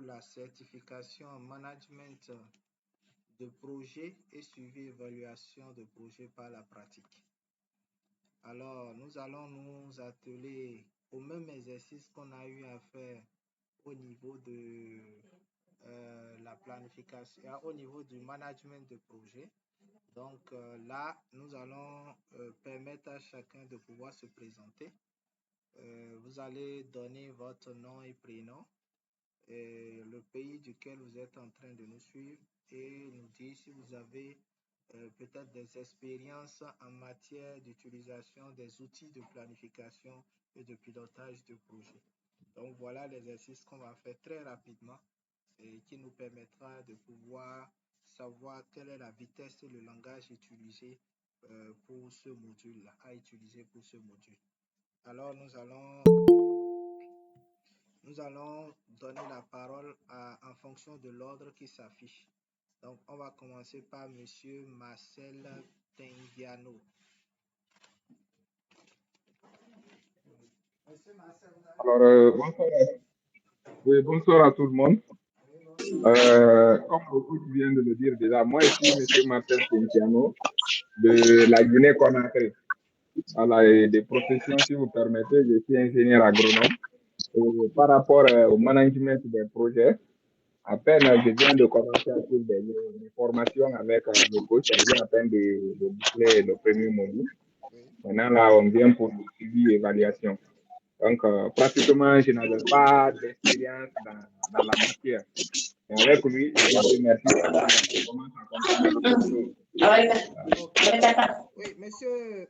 la certification en management de projet et suivi évaluation de projet par la pratique. Alors, nous allons nous atteler au même exercice qu'on a eu à faire au niveau de la planification, au niveau du management de projet. Donc là, nous allons permettre à chacun de pouvoir se présenter. Vous allez donner votre nom et prénom, et le pays duquel vous êtes en train de nous suivre et nous dire si vous avez peut-être des expériences en matière d'utilisation des outils de planification et de pilotage de projet. Donc voilà l'exercice qu'on va faire très rapidement et qui nous permettra de pouvoir savoir quelle est la vitesse et le langage utilisé pour ce module-là, à utiliser pour ce module. Alors nous allons donner la parole en fonction de l'ordre qui s'affiche. Donc on va commencer par Monsieur Marcel Tengiano. Monsieur Marcel, Alors, bonsoir à tout le monde. Comme beaucoup viennent de le dire déjà, moi ici, M. Marcel Tintiano, de la Guinée-Conakry. Voilà, et des professions, si vous permettez, je suis ingénieur agronome. Et par rapport au management des projets, à peine je viens de commencer à suivre des formations avec le coach, je viens à peine de boucler le premier module. Maintenant, là, on vient pour le suivi et évaluation. Donc, pratiquement, je n'avais pas d'expérience dans la matière. Et avec lui, je vous remercie. Oui,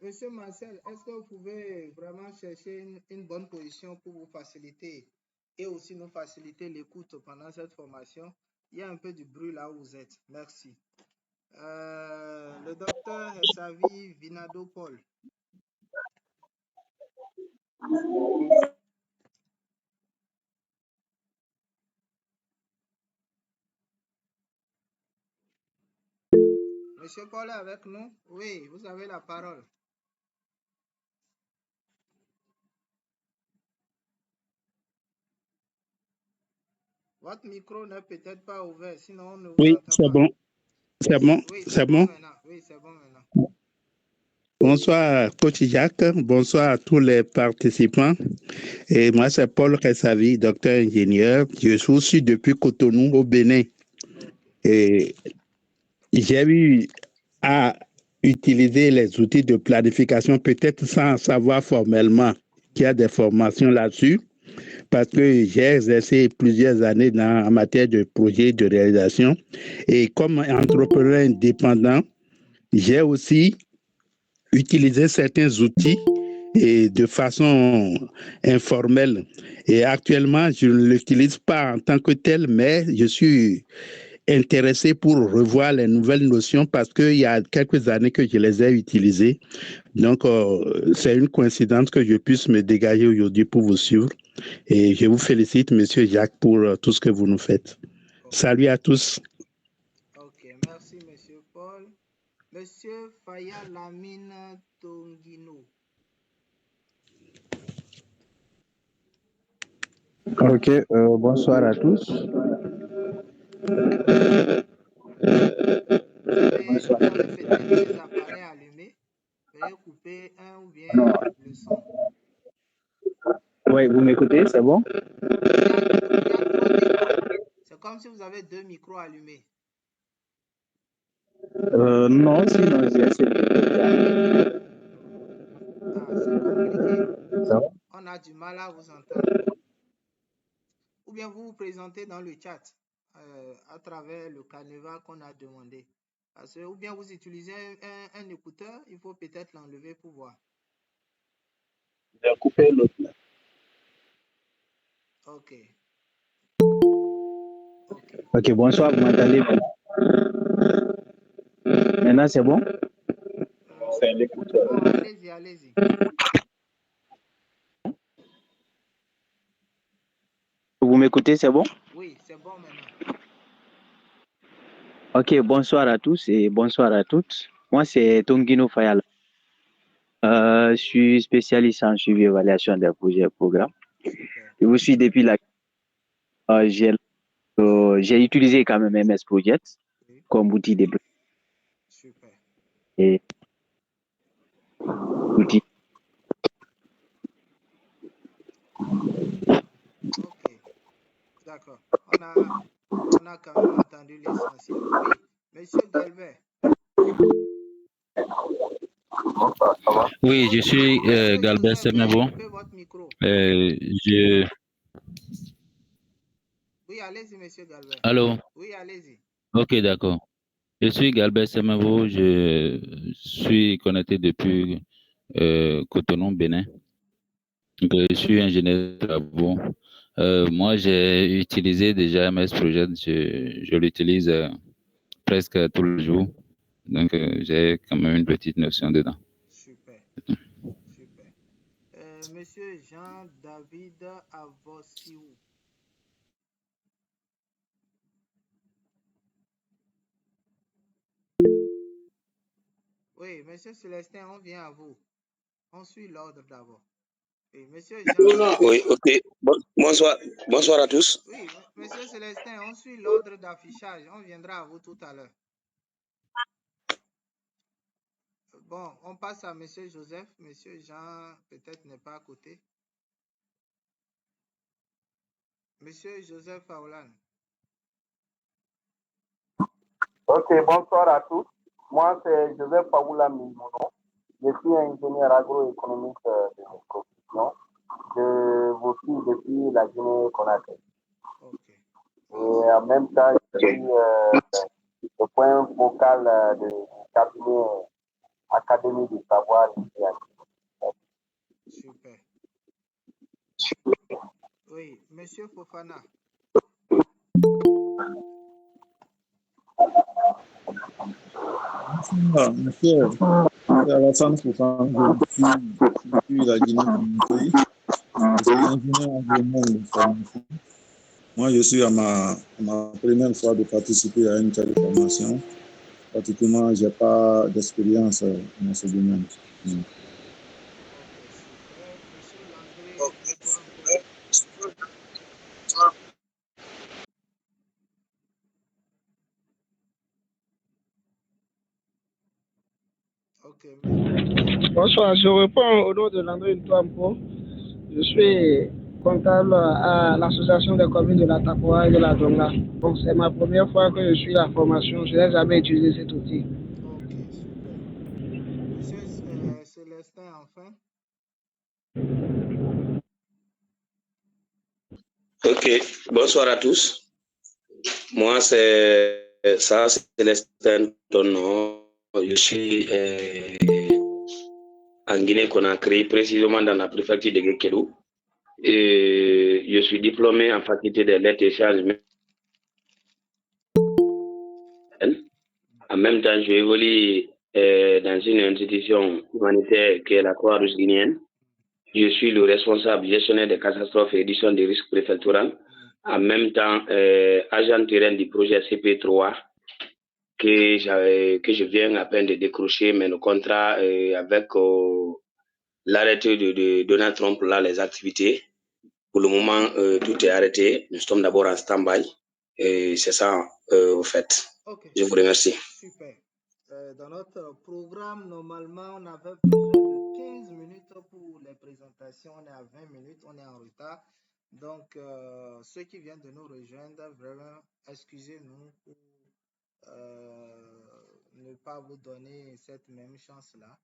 monsieur Marcel, est-ce que vous pouvez vraiment chercher une bonne position pour vous faciliter et aussi nous faciliter l'écoute pendant cette formation? Il y a un peu de bruit là où vous êtes. Merci. Le docteur Hessavi Vinado Paul. Monsieur Paul est avec nous? Oui, vous avez la parole. Votre micro n'est peut-être pas ouvert, sinon on ne vous oui, entend pas. Bon. C'est bon. Oui, c'est bon. Oui, c'est bon maintenant. Bonsoir, Coach Jacques. Bonsoir à tous les participants. Et moi, c'est Paul Ressavi, docteur ingénieur. Je suis aussi depuis Cotonou, au Bénin. Et j'ai eu à utiliser les outils de planification, peut-être sans savoir formellement qu'il y a des formations là-dessus, parce que j'ai exercé plusieurs années en matière de projet de réalisation. Et comme entrepreneur indépendant, j'ai aussi utilisé certains outils et de façon informelle. Et actuellement, je ne l'utilise pas en tant que tel, mais je suis intéressé pour revoir les nouvelles notions parce qu'il y a quelques années que je les ai utilisées. Donc, c'est une coïncidence que je puisse me dégager aujourd'hui pour vous suivre. Et je vous félicite, Monsieur Jacques, pour tout ce que vous nous faites. Okay. Salut à tous. Ok, merci, Monsieur Paul. Monsieur Faya Lamine Tongino. Ok, bonsoir à tous. Vous avez peut-être des appareils allumés. Veuillez couper un ou bien le son. Oui, vous m'écoutez, c'est bon? Il y a 3 micros. C'est comme si vous avez 2 micros allumés. Non, sinon j'ai essayé. Ah, c'est compliqué. Ça? On a du mal à vous entendre. Ou bien vous vous présentez dans le chat à travers le canevas qu'on a demandé. Parce que, ou bien vous utilisez un écouteur, il faut peut-être l'enlever pour voir. J'ai coupé l'autre. Ok. Ok, bonsoir, vous m'entendez? Maintenant, c'est bon? C'est l'écouteur. Bon, allez-y. Vous m'écoutez, c'est bon? Oui, c'est bon maintenant. Ok, bonsoir à tous et bonsoir à toutes. Moi, c'est Tongino Fayal. Je suis spécialiste en suivi et évaluation des projets et programmes. Je vous suis depuis la... j'ai j'ai utilisé quand même MS Project Oui, comme outil de super. et outil. Ok, d'accord. On a quand même entendu l'essentiel. Oui, Monsieur Galbert. Oui, je suis Monsieur Galbert Joseph, veuillez Semevo. couper votre micro. Je... Oui, allez-y, Monsieur Galbert. Allô? Oui, allez-y. Ok, d'accord. Je suis Galbert Semevo. Je suis connecté depuis Cotonou, Bénin. Donc, je suis ingénieur de travaux. Moi, j'ai utilisé déjà MS Project. Je l'utilise presque tous les jours. Donc, j'ai quand même une petite notion dedans. Super, super. Monsieur Jean-David Avossiou. Oui, Monsieur Célestin, on vient à vous. On suit l'ordre d'abord. Oui, Monsieur Jean. Oui, ok. Bonsoir à tous. Oui, Monsieur Célestin, on suit l'ordre d'affichage. On viendra à vous tout à l'heure. Bon, on passe à Monsieur Joseph. Monsieur Jean, peut-être n'est pas à côté. Monsieur Joseph Aoulan. Ok, bonsoir à tous. Moi, c'est Joseph Paoula Mimono. Je suis ingénieur agroéconomique de profession. Je vous suis depuis la Guinée-Conakry. Ok. Et en même temps, je suis le point focal du cabinet Académie du Savoir ici à Super. Oui, Monsieur Fofana. Monsieur Alassane Fofana, depuis la Guinée-Conakry, je suis ingénieur environnement de formation. Moi, je suis à ma première fois de participer à une telle formation. Pratiquement, je n'ai pas d'expérience dans ce domaine. Ok, super. Monsieur Landré Ntouampo. Ok. Bonsoir, je réponds au nom de Landré Ntouampo. Je suis comptable à l'association des communes de la Tapoa et de la Donga. Donc c'est ma première fois que je suis à la formation. Je n'ai jamais utilisé cet outil. Ok, super. Monsieur Célestin, enfin. Ok, bonsoir à tous. Moi, c'est Célestin Tono. Je suis en Guinée-Conakry, précisément dans la préfecture de Guékelou. Et je suis diplômé en faculté des lettres et sciences humaines. En même temps, je évolue dans une institution humanitaire qui est la Croix-Rouge guinéenne. Je suis le responsable gestionnaire des catastrophes et édition des risques préfectorales. En même temps, agent terrain du projet CP3 que je viens à peine de décrocher, mais le contrat avec l'arrêté de Donald Trump, là, les activités. Pour le moment, tout est arrêté. Nous sommes d'abord en stand-by. Et c'est ça, au fait. Ok. Je vous remercie. Super. Dans notre programme, normalement, on avait besoin de 15 minutes pour les présentations. On est à 20 minutes, on est en retard. Donc, ceux qui viennent de nous rejoindre, vraiment, excusez-nous pour ne pas vous donner cette même chance-là.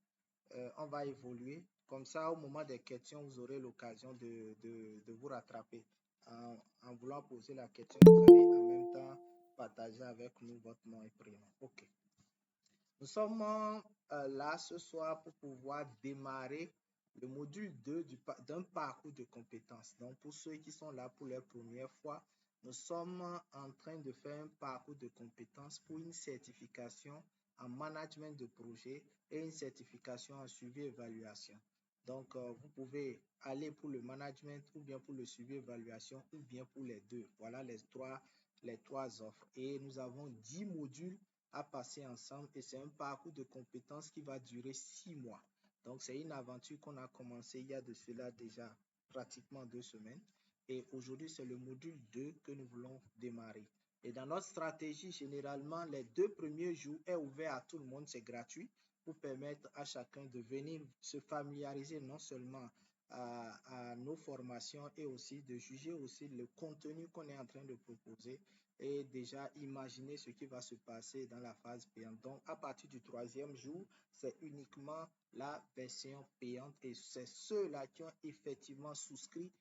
On va évoluer. Comme ça, au moment des questions, vous aurez l'occasion de vous rattraper. En voulant poser la question, vous allez en même temps partager avec nous votre nom et prénom. OK. Nous sommes là ce soir pour pouvoir démarrer le module 2 d'un parcours de compétences. Donc, pour ceux qui sont là pour la première fois, nous sommes en train de faire un parcours de compétences pour une certification en management de projet et une certification en suivi et évaluation. Donc, vous pouvez aller pour le management ou bien pour le suivi et évaluation ou bien pour les deux. Voilà les trois offres. Et nous avons 10 modules à passer ensemble et c'est un parcours de compétences qui va durer 6 mois. Donc, c'est une aventure qu'on a commencé il y a de cela déjà pratiquement 2 semaines. Et aujourd'hui, c'est le module 2 que nous voulons démarrer. Et dans notre stratégie, généralement, les 2 premiers jours est ouvert à tout le monde, c'est gratuit, pour permettre à chacun de venir se familiariser non seulement à nos formations et aussi de juger aussi le contenu qu'on est en train de proposer et déjà imaginer ce qui va se passer dans la phase payante. Donc, à partir du 3e jour, c'est uniquement la version payante et c'est ceux-là qui ont effectivement souscrit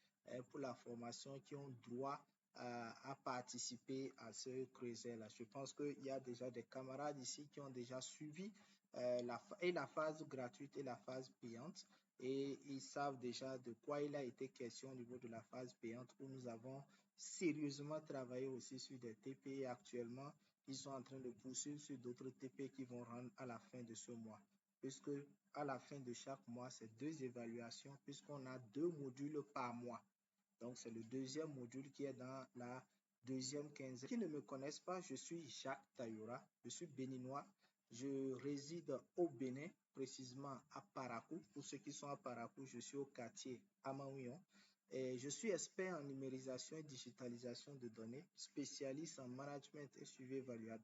pour la formation qui ont droit à participer à ce creuset-là. Je pense qu'il y a déjà des camarades ici qui ont déjà suivi la phase gratuite et la phase payante et ils savent déjà de quoi il a été question au niveau de la phase payante où nous avons sérieusement travaillé aussi sur des TP et actuellement ils sont en train de poursuivre sur d'autres TP qui vont rendre à la fin de ce mois. Puisque à la fin de chaque mois, c'est 2 évaluations puisqu'on a 2 modules par mois. Donc, c'est le 2e module qui est dans la 2e quinzaine. Qui ne me connaissent pas, je suis Jacques Tayoura, je suis béninois. Je réside au Bénin, précisément à Parakou. Pour ceux qui sont à Parakou, je suis au quartier Amaouion. Et je suis expert en numérisation et digitalisation de données, spécialiste en management et suivi évaluateur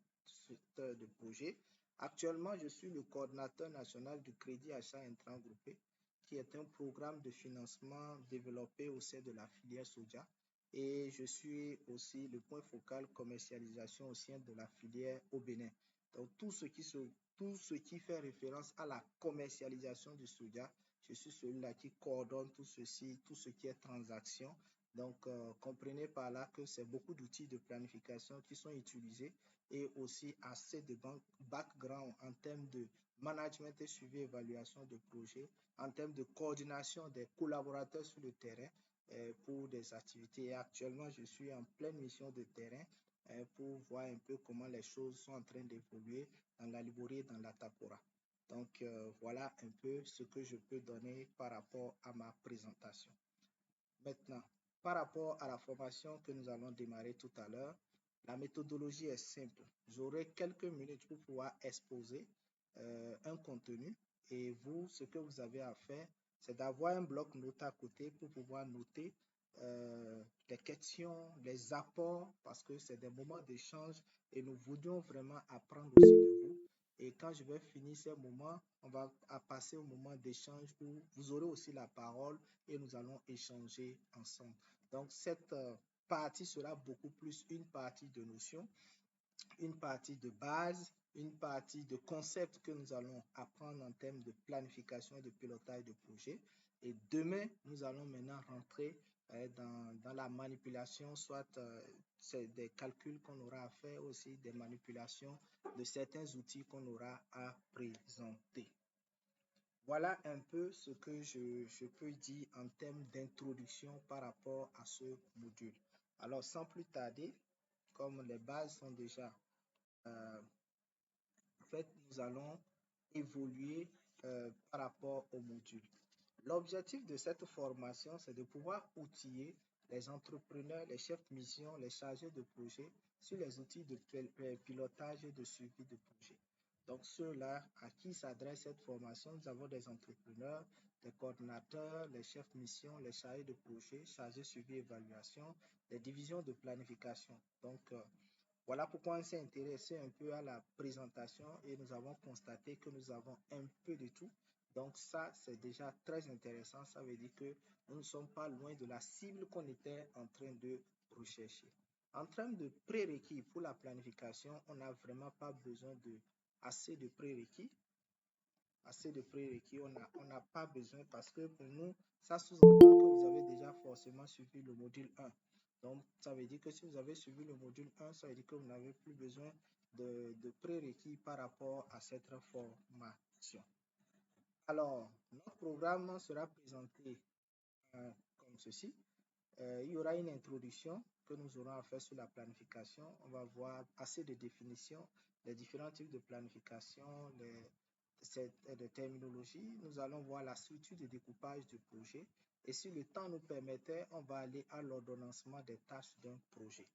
de projet. Actuellement, je suis le coordinateur national du crédit achat intrant groupé, qui est un programme de financement développé au sein de la filière soja. Et je suis aussi le point focal commercialisation au sein de la filière au Bénin. Donc, tout ce qui fait référence à la commercialisation du soja, je suis celui-là qui coordonne tout ceci, tout ce qui est transaction. Donc, comprenez par là que c'est beaucoup d'outils de planification qui sont utilisés et aussi assez de background en termes de management et suivi évaluation de projets, en termes de coordination des collaborateurs sur le terrain pour des activités. Et actuellement, je suis en pleine mission de terrain pour voir un peu comment les choses sont en train d'évoluer dans la Libori et dans la Tapora. Donc, voilà un peu ce que je peux donner par rapport à ma présentation. Maintenant, par rapport à la formation que nous allons démarrer tout à l'heure, la méthodologie est simple. J'aurai quelques minutes pour pouvoir exposer un contenu et vous, ce que vous avez à faire, c'est d'avoir un bloc-notes à côté pour pouvoir noter les questions, les apports, parce que c'est des moments d'échange et nous voulions vraiment apprendre aussi de vous. Et quand je vais finir ces moments, on va passer au moment d'échange où vous aurez aussi la parole et nous allons échanger ensemble. Donc, cette partie sera beaucoup plus une partie de notions, une partie de base, une partie de concepts que nous allons apprendre en termes de planification et de pilotage de projet. Et demain, nous allons maintenant rentrer dans la manipulation, soit c'est des calculs qu'on aura à faire, aussi des manipulations de certains outils qu'on aura à présenter. Voilà un peu ce que je peux dire en termes d'introduction par rapport à ce module. Alors, sans plus tarder, comme les bases sont déjà faites, nous allons évoluer par rapport au module. L'objectif de cette formation, c'est de pouvoir outiller les entrepreneurs, les chefs de mission, les chargés de projet sur les outils de pilotage et de suivi de projet. Donc, ceux-là à qui s'adresse cette formation, nous avons des entrepreneurs, des coordinateurs, les chefs de mission, les chargés de projet, chargés de suivi et évaluation, les divisions de planification. Donc, voilà pourquoi on s'est intéressé un peu à la présentation et nous avons constaté que nous avons un peu de tout. Donc ça, c'est déjà très intéressant. Ça veut dire que nous ne sommes pas loin de la cible qu'on était en train de rechercher. En termes de prérequis pour la planification, on n'a vraiment pas besoin de assez de prérequis. On n'a pas besoin parce que pour nous, ça sous-entend que vous avez déjà forcément suivi le module 1. Donc, ça veut dire que si vous avez suivi le module 1, ça veut dire que vous n'avez plus besoin de prérequis par rapport à cette formation. Alors, notre programme sera présenté comme ceci. Il y aura une introduction que nous aurons à faire sur la planification. On va voir assez de définitions, les différents types de planification, de terminologie. Nous allons voir la structure de découpage du projet. Et si le temps nous permettait, on va aller à l'ordonnancement des tâches d'un projet.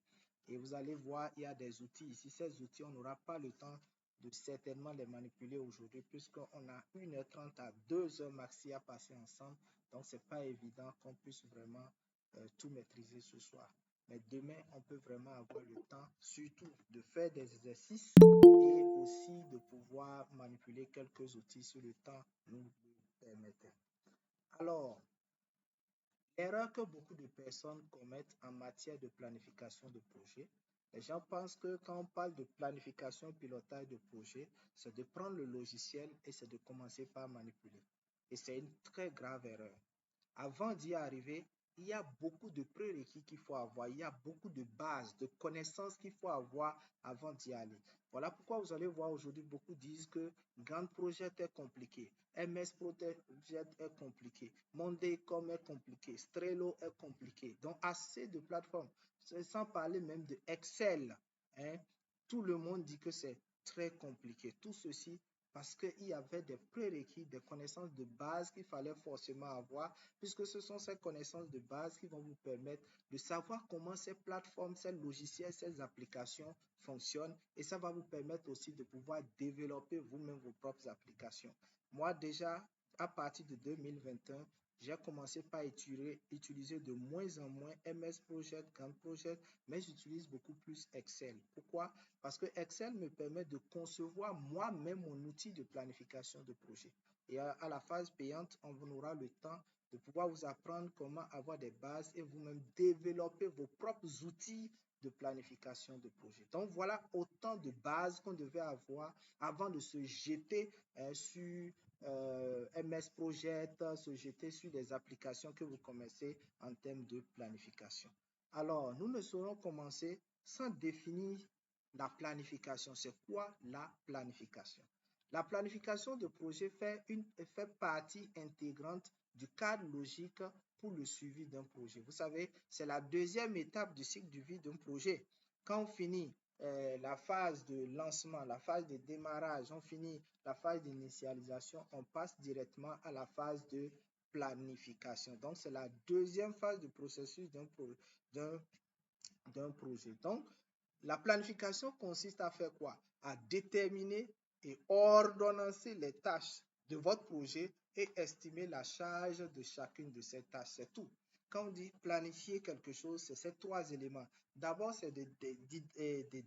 Et vous allez voir, il y a des outils ici. Ces outils, on n'aura pas le temps de certainement les manipuler aujourd'hui puisqu'on a 1h30 à 2h maxi à passer ensemble. Donc, ce n'est pas évident qu'on puisse vraiment tout maîtriser ce soir. mais demain, on peut vraiment avoir le temps, surtout de faire des exercices et aussi de pouvoir manipuler quelques outils sur le temps nous le permettait. Alors, l'erreur que beaucoup de personnes commettent en matière de planification de projet, les gens pensent que quand on parle de planification et pilotage de projet, c'est de prendre le logiciel et c'est de commencer par manipuler. Et c'est une très grave erreur. Avant d'y arriver, il y a beaucoup de prérequis qu'il faut avoir, il y a beaucoup de bases, de connaissances qu'il faut avoir avant d'y aller. Voilà pourquoi vous allez voir aujourd'hui, beaucoup disent que Gantt Project est compliqué, MS Project est compliqué, Monday.com est compliqué, Trello est compliqué. Donc, assez de plateformes, sans parler même de Excel. Hein. Tout le monde dit que c'est très compliqué. Tout ceci parce qu'il y avait des prérequis, des connaissances de base qu'il fallait forcément avoir, puisque ce sont ces connaissances de base qui vont vous permettre de savoir comment ces plateformes, ces logiciels, ces applications fonctionnent, et ça va vous permettre aussi de pouvoir développer vous-même vos propres applications. Moi, déjà, à partir de 2021, j'ai commencé par utiliser de moins en moins MS Project, Gantt Project, mais j'utilise beaucoup plus Excel. Pourquoi? Parce que Excel me permet de concevoir moi-même mon outil de planification de projet. Et à la phase payante, on aura le temps de pouvoir vous apprendre comment avoir des bases et vous-même développer vos propres outils de planification de projet. Donc voilà autant de bases qu'on devait avoir avant de se jeter sur MS Project, se jeter sur des applications que vous connaissez en termes de planification. Alors, nous ne saurons commencer sans définir la planification. C'est quoi la planification? La planification de projet fait partie intégrante du cadre logique pour le suivi d'un projet. Vous savez, c'est la deuxième étape du cycle de vie d'un projet. Quand on finit la phase de lancement, la phase de démarrage, on finit la phase d'initialisation, on passe directement à la phase de planification. Donc, c'est la deuxième phase du processus d'un projet. Donc, la planification consiste à faire quoi? À déterminer et ordonnancer les tâches de votre projet et estimer la charge de chacune de ces tâches. C'est tout. Quand on dit planifier quelque chose, c'est ces trois éléments. D'abord, c'est de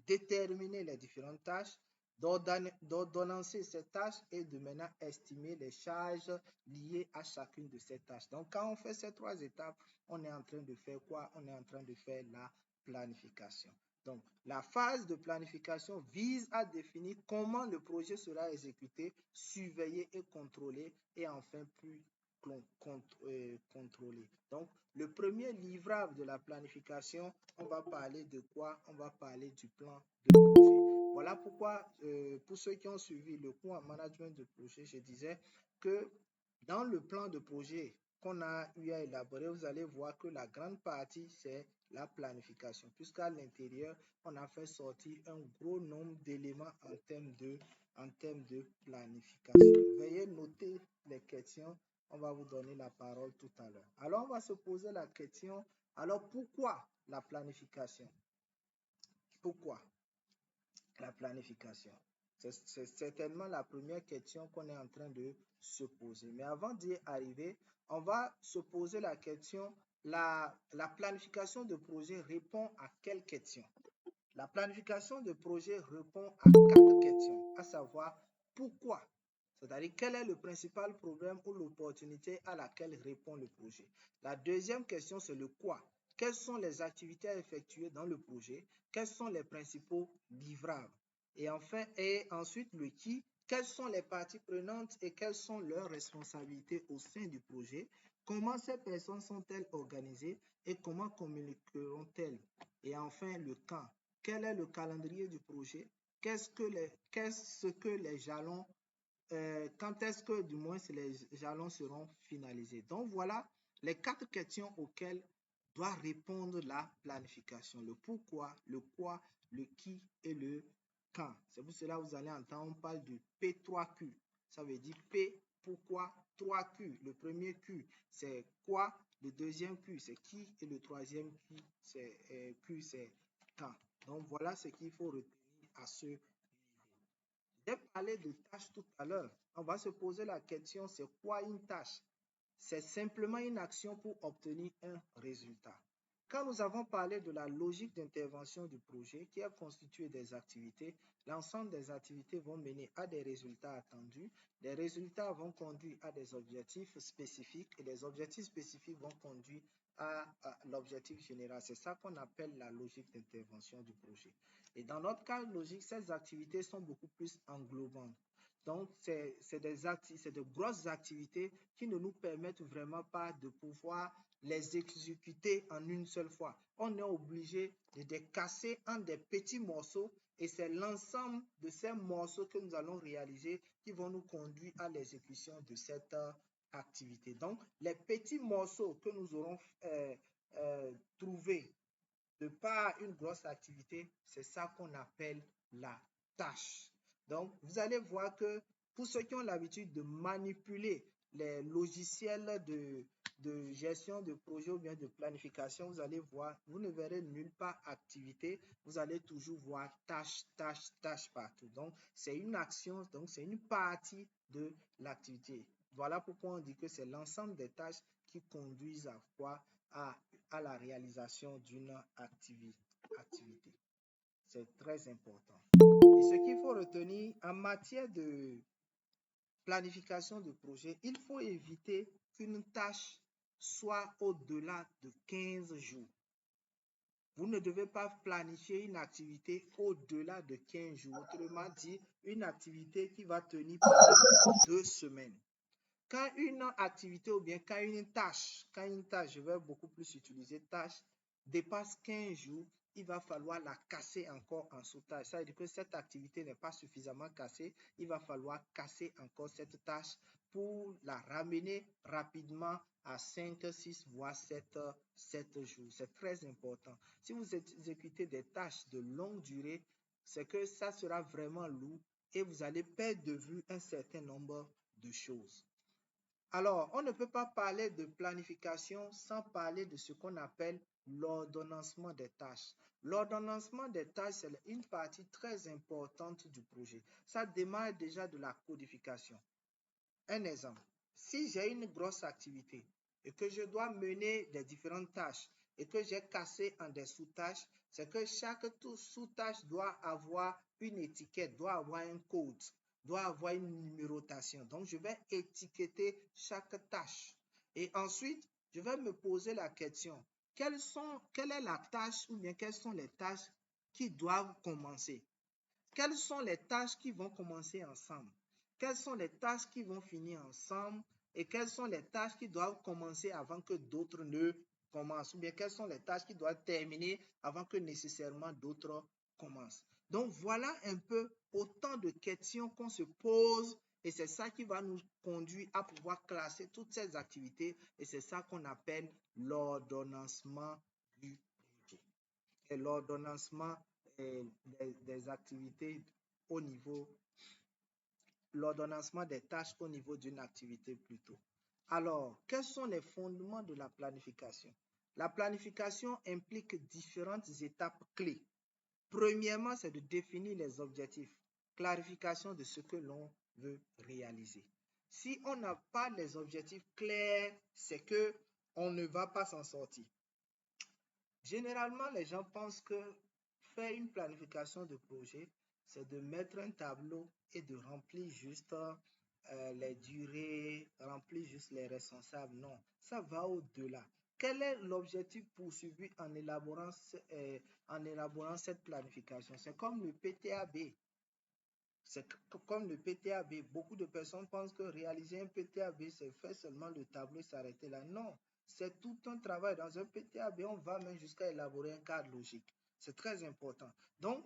déterminer les différentes tâches, d'ordonnancer ces tâches et de maintenant estimer les charges liées à chacune de ces tâches. Donc, quand on fait ces trois étapes, on est en train de faire quoi? On est en train de faire la planification. Donc, la phase de planification vise à définir comment le projet sera exécuté, surveillé et contrôlé, et enfin plus contrôlé. Donc, le premier livrable de la planification, on va parler de quoi? On va parler du plan de projet. Voilà pourquoi, pour ceux qui ont suivi le cours en management de projet, je disais que dans le plan de projet qu'on a eu à élaborer, vous allez voir que la grande partie, c'est la planification, puisqu'à l'intérieur, on a fait sortir un gros nombre d'éléments en termes de planification. Veuillez noter les questions. On va vous donner la parole tout à l'heure. Alors, on va se poser la question, alors pourquoi la planification? Pourquoi la planification? C'est certainement la première question qu'on est en train de se poser. Mais avant d'y arriver, on va se poser la question, la planification de projet répond à quelle question? La planification de projet répond à 4 questions, à savoir pourquoi, c'est-à-dire quel est le principal problème ou l'opportunité à laquelle répond le projet. La deuxième question, c'est le quoi. Quelles sont les activités à effectuer dans le projet? Quels sont les principaux livrables? Et enfin, et ensuite le qui. Quelles sont les parties prenantes et quelles sont leurs responsabilités au sein du projet? Comment ces personnes sont-elles organisées et comment communiqueront-elles? Et enfin, le quand. Quel est le calendrier du projet? Qu'est-ce que les jalons, quand est-ce que du moins les jalons seront finalisés? Donc voilà les 4 questions auxquelles doit répondre la planification. Le pourquoi, le quoi, le qui et le quand. C'est pour cela que vous allez entendre, on parle de P3Q. Ça veut dire P, pourquoi, 3Q. Le premier Q, c'est quoi. Le deuxième Q, c'est qui. Et le troisième Q, c'est quand. Donc, voilà ce qu'il faut retenir à ce niveau. J'ai parlé de tâches tout à l'heure. On va se poser la question, c'est quoi une tâche? C'est simplement une action pour obtenir un résultat. Quand nous avons parlé de la logique d'intervention du projet qui est constituée des activités, l'ensemble des activités vont mener à des résultats attendus. Les résultats vont conduire à des objectifs spécifiques et les objectifs spécifiques vont conduire à l'objectif général. C'est ça qu'on appelle la logique d'intervention du projet. Et dans notre cas logique, ces activités sont beaucoup plus englobantes. Donc, c'est de grosses activités qui ne nous permettent vraiment pas de pouvoir les exécuter en une seule fois. On est obligé de les casser en des petits morceaux et c'est l'ensemble de ces morceaux que nous allons réaliser qui vont nous conduire à l'exécution de cette activité. Donc, les petits morceaux que nous aurons trouvés de par une grosse activité, c'est ça qu'on appelle la tâche. Donc, vous allez voir que pour ceux qui ont l'habitude de manipuler les logiciels de gestion de projet ou bien de planification, vous allez voir, vous ne verrez nulle part activité, vous allez toujours voir tâche, tâche, tâche partout. Donc, c'est une action, donc c'est une partie de l'activité. Voilà pourquoi on dit que c'est l'ensemble des tâches qui conduisent à quoi? À la réalisation d'une activité. C'est très important. Et ce qu'il faut retenir en matière de planification de projet, il faut éviter qu'une tâche soit au-delà de 15 jours. Vous ne devez pas planifier une activité au-delà de 15 jours. Autrement dit, une activité qui va tenir pendant 2 semaines. Quand une activité ou bien quand une tâche, je vais beaucoup plus utiliser tâche, dépasse 15 jours, il va falloir la casser encore en sous-tâche. Ça veut dire que cette activité n'est pas suffisamment cassée, il va falloir casser encore cette tâche pour la ramener rapidement à 5, 6, voire 7 jours. C'est très important. Si vous exécutez des tâches de longue durée, c'est que ça sera vraiment lourd et vous allez perdre de vue un certain nombre de choses. Alors, on ne peut pas parler de planification sans parler de ce qu'on appelle l'ordonnancement des tâches. L'ordonnancement des tâches, c'est une partie très importante du projet. Ça démarre déjà de la codification. Un exemple, si j'ai une grosse activité et que je dois mener des différentes tâches et que j'ai cassé en des sous-tâches, c'est que chaque sous-tâche doit avoir une étiquette, doit avoir un code, doit avoir une numérotation. Donc, je vais étiqueter chaque tâche. Et ensuite, je vais me poser la question, quelle est la tâche ou bien quelles sont les tâches qui doivent commencer? Quelles sont les tâches qui vont commencer ensemble? Quelles sont les tâches qui vont finir ensemble? Et quelles sont les tâches qui doivent commencer avant que d'autres ne commencent? Ou bien quelles sont les tâches qui doivent terminer avant que nécessairement d'autres commencent? Donc, voilà un peu autant de questions qu'on se pose et c'est ça qui va nous conduire à pouvoir classer toutes ces activités et c'est ça qu'on appelle l'ordonnancement du projet. Et l'ordonnancement des activités au niveau, l'ordonnancement des tâches au niveau d'une activité plutôt. Alors, quels sont les fondements de la planification? La planification implique différentes étapes clés. Premièrement, c'est de définir les objectifs, clarification de ce que l'on veut réaliser. Si on n'a pas les objectifs clairs, c'est que on ne va pas s'en sortir. Généralement, les gens pensent que faire une planification de projet, c'est de mettre un tableau et de remplir juste les durées, remplir juste les responsables. Non, ça va au-delà. Quel est l'objectif poursuivi en élaborant cette planification? C'est comme le PTAB. C'est comme le PTAB. Beaucoup de personnes pensent que réaliser un PTAB, c'est faire seulement le tableau et s'arrêter là. Non, c'est tout un travail. Dans un PTAB, on va même jusqu'à élaborer un cadre logique. C'est très important. Donc,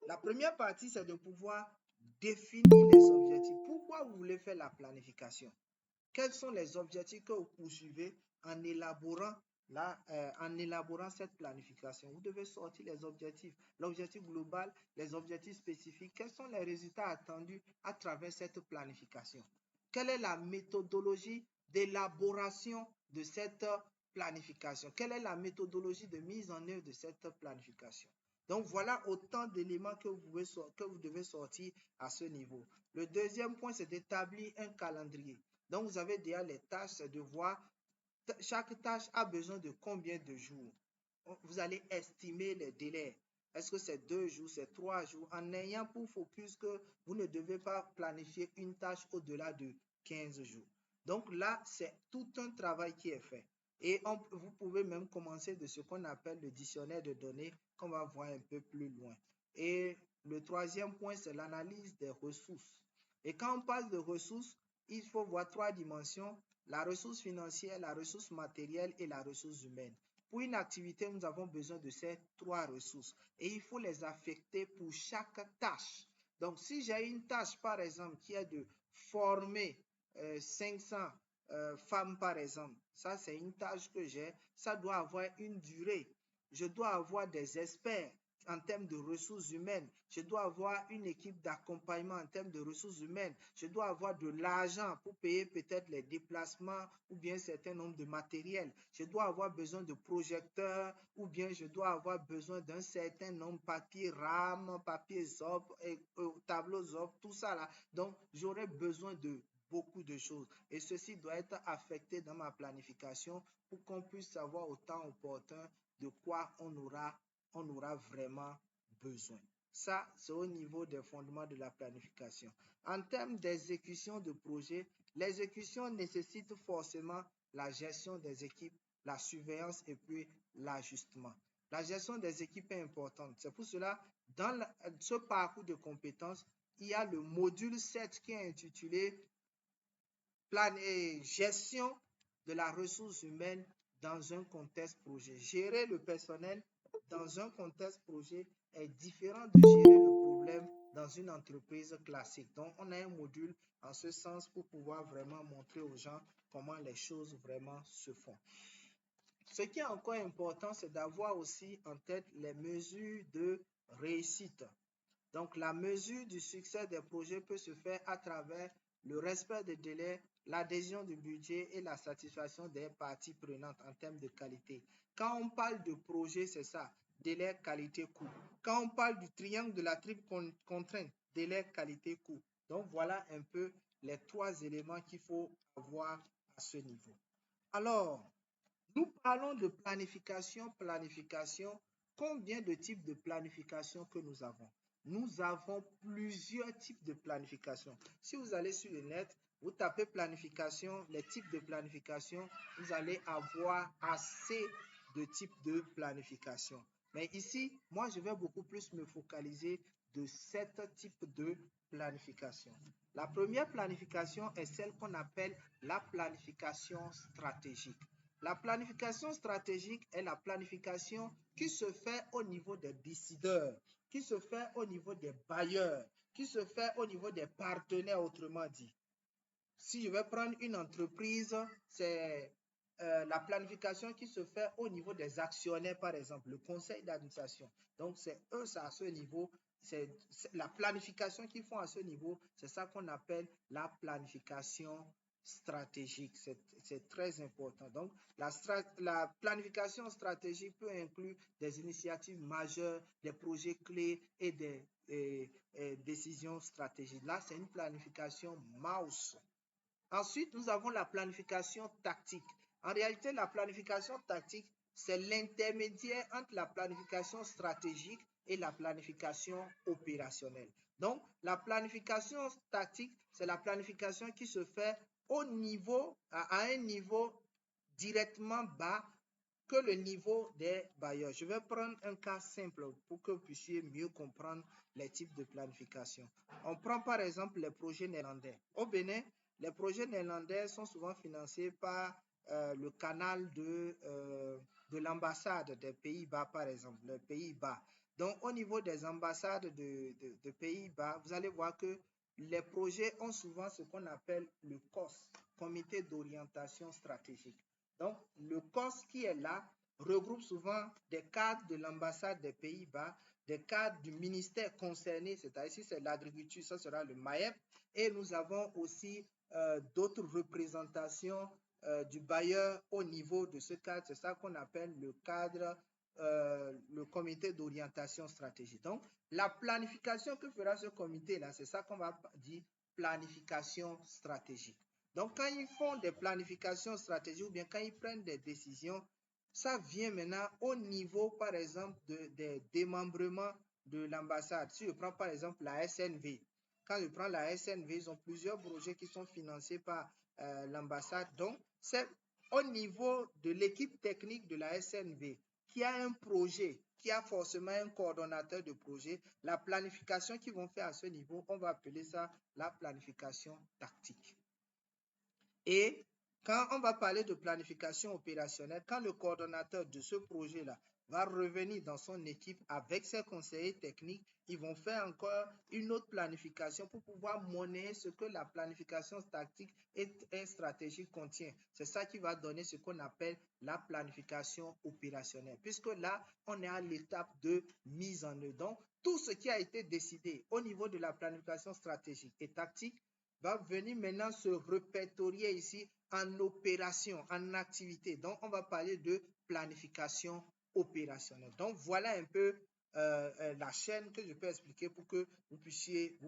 la première partie, c'est de pouvoir définir les objectifs. Pourquoi vous voulez faire la planification? Quels sont les objectifs que vous poursuivez en élaborant cette planification? Vous devez sortir les objectifs, l'objectif global, les objectifs spécifiques. Quels sont les résultats attendus à travers cette planification? Quelle est la méthodologie d'élaboration de cette planification? Quelle est la méthodologie de mise en œuvre de cette planification? Donc, voilà autant d'éléments que vous devez sortir à ce niveau. Le deuxième point, c'est d'établir un calendrier. Donc, vous avez déjà les tâches, c'est de voir chaque tâche a besoin de combien de jours. vous allez estimer les délais. Est-ce que c'est 2 jours, c'est 3 jours, en ayant pour focus que vous ne devez pas planifier une tâche au-delà de 15 jours. Donc là, c'est tout un travail qui est fait. Et vous pouvez même commencer de ce qu'on appelle le dictionnaire de données, qu'on va voir un peu plus loin. Et le troisième point, c'est l'analyse des ressources. Et quand on parle de ressources, il faut voir 3 dimensions: la ressource financière, la ressource matérielle et la ressource humaine. Pour une activité, nous avons besoin de ces 3 ressources et il faut les affecter pour chaque tâche. Donc, si j'ai une tâche, par exemple, qui est de former 500 femmes, par exemple, ça, c'est une tâche que j'ai, ça doit avoir une durée. Je dois avoir des experts en termes de ressources humaines. Je dois avoir une équipe d'accompagnement en termes de ressources humaines. Je dois avoir de l'argent pour payer peut-être les déplacements ou bien un certain nombre de matériel. Je dois avoir besoin de projecteurs ou bien je dois avoir besoin d'un certain nombre de papier RAM, papier ZOP, tableau ZOP, tout ça là. Donc, j'aurai besoin de beaucoup de choses et ceci doit être affecté dans ma planification pour qu'on puisse savoir au temps opportun de quoi on aura vraiment besoin. Ça, c'est au niveau des fondements de la planification. En termes d'exécution de projet, l'exécution nécessite forcément la gestion des équipes, la surveillance et puis l'ajustement. La gestion des équipes est importante. C'est pour cela, dans ce parcours de compétences, il y a le module 7 qui est intitulé gestion de la ressource humaine dans un contexte projet. Gérer le personnel dans un contexte projet est différent de gérer le problème dans une entreprise classique. Donc, on a un module en ce sens pour pouvoir vraiment montrer aux gens comment les choses vraiment se font. Ce qui est encore important, c'est d'avoir aussi en tête les mesures de réussite. Donc, la mesure du succès des projets peut se faire à travers le respect des délais, l'adhésion du budget et la satisfaction des parties prenantes en termes de qualité. Quand on parle de projet, c'est ça, délai, qualité, coût. Quand on parle du triangle de la triple contrainte, délai, qualité, coût. Donc, voilà un peu les 3 éléments qu'il faut avoir à ce niveau. Alors, nous parlons de planification. Combien de types de planification que nous avons? Nous avons plusieurs types de planification. Si vous allez sur le net, vous tapez planification, les types de planification, vous allez avoir assez de types de planification. Mais ici, moi, je vais beaucoup plus me focaliser de 7 types de planification. La première planification est celle qu'on appelle la planification stratégique. La planification stratégique est la planification qui se fait au niveau des décideurs, qui se fait au niveau des bailleurs, qui se fait au niveau des partenaires, autrement dit. Si je vais prendre une entreprise, c'est la planification qui se fait au niveau des actionnaires, par exemple, le conseil d'administration. Donc, c'est eux, ça à ce niveau, c'est la planification qu'ils font à ce niveau, c'est ça qu'on appelle la planification stratégique. C'est très important. Donc, la planification stratégique peut inclure des initiatives majeures, des projets clés et des décisions stratégiques. Là, c'est une planification mouse. Ensuite, nous avons la planification tactique. En réalité, la planification tactique, c'est l'intermédiaire entre la planification stratégique et la planification opérationnelle. Donc, la planification tactique, c'est la planification qui se fait à un niveau directement bas que le niveau des bailleurs. Je vais prendre un cas simple pour que vous puissiez mieux comprendre les types de planification. On prend par exemple les projets néerlandais. Au Bénin, les projets néerlandais sont souvent financés par le canal de l'ambassade des Pays-Bas, par exemple, les Pays-Bas. Donc, au niveau des ambassades de Pays-Bas, vous allez voir que les projets ont souvent ce qu'on appelle le COS, Comité d'orientation stratégique. Donc, le COS qui est là regroupe souvent des cadres de l'ambassade des Pays-Bas, des cadres du ministère concerné, c'est-à-dire si c'est l'agriculture, ça sera le MAEP, et nous avons aussi d'autres représentations du bailleur au niveau de ce cadre. C'est ça qu'on appelle le cadre, le comité d'orientation stratégique. Donc, la planification que fera ce comité-là, c'est ça qu'on va dire planification stratégique. Donc, quand ils font des planifications stratégiques ou bien quand ils prennent des décisions, ça vient maintenant au niveau, par exemple, des démembrements de l'ambassade. Si je prends par exemple la SNV, quand je prends la SNV, ils ont plusieurs projets qui sont financés par l'ambassade. Donc, c'est au niveau de l'équipe technique de la SNV qui a un projet, qui a forcément un coordonnateur de projet. La planification qu'ils vont faire à ce niveau, on va appeler ça la planification tactique. Et quand on va parler de planification opérationnelle, quand le coordonnateur de ce projet-là va revenir dans son équipe avec ses conseillers techniques, ils vont faire encore une autre planification pour pouvoir monnayer ce que la planification tactique et stratégique contient. C'est ça qui va donner ce qu'on appelle la planification opérationnelle. Puisque là, on est à l'étape de mise en œuvre. Donc, tout ce qui a été décidé au niveau de la planification stratégique et tactique va venir maintenant se répertorier ici en opération, en activité. Donc, on va parler de planification opérationnelle. Donc, voilà un peu la chaîne que je peux expliquer pour que vous puissiez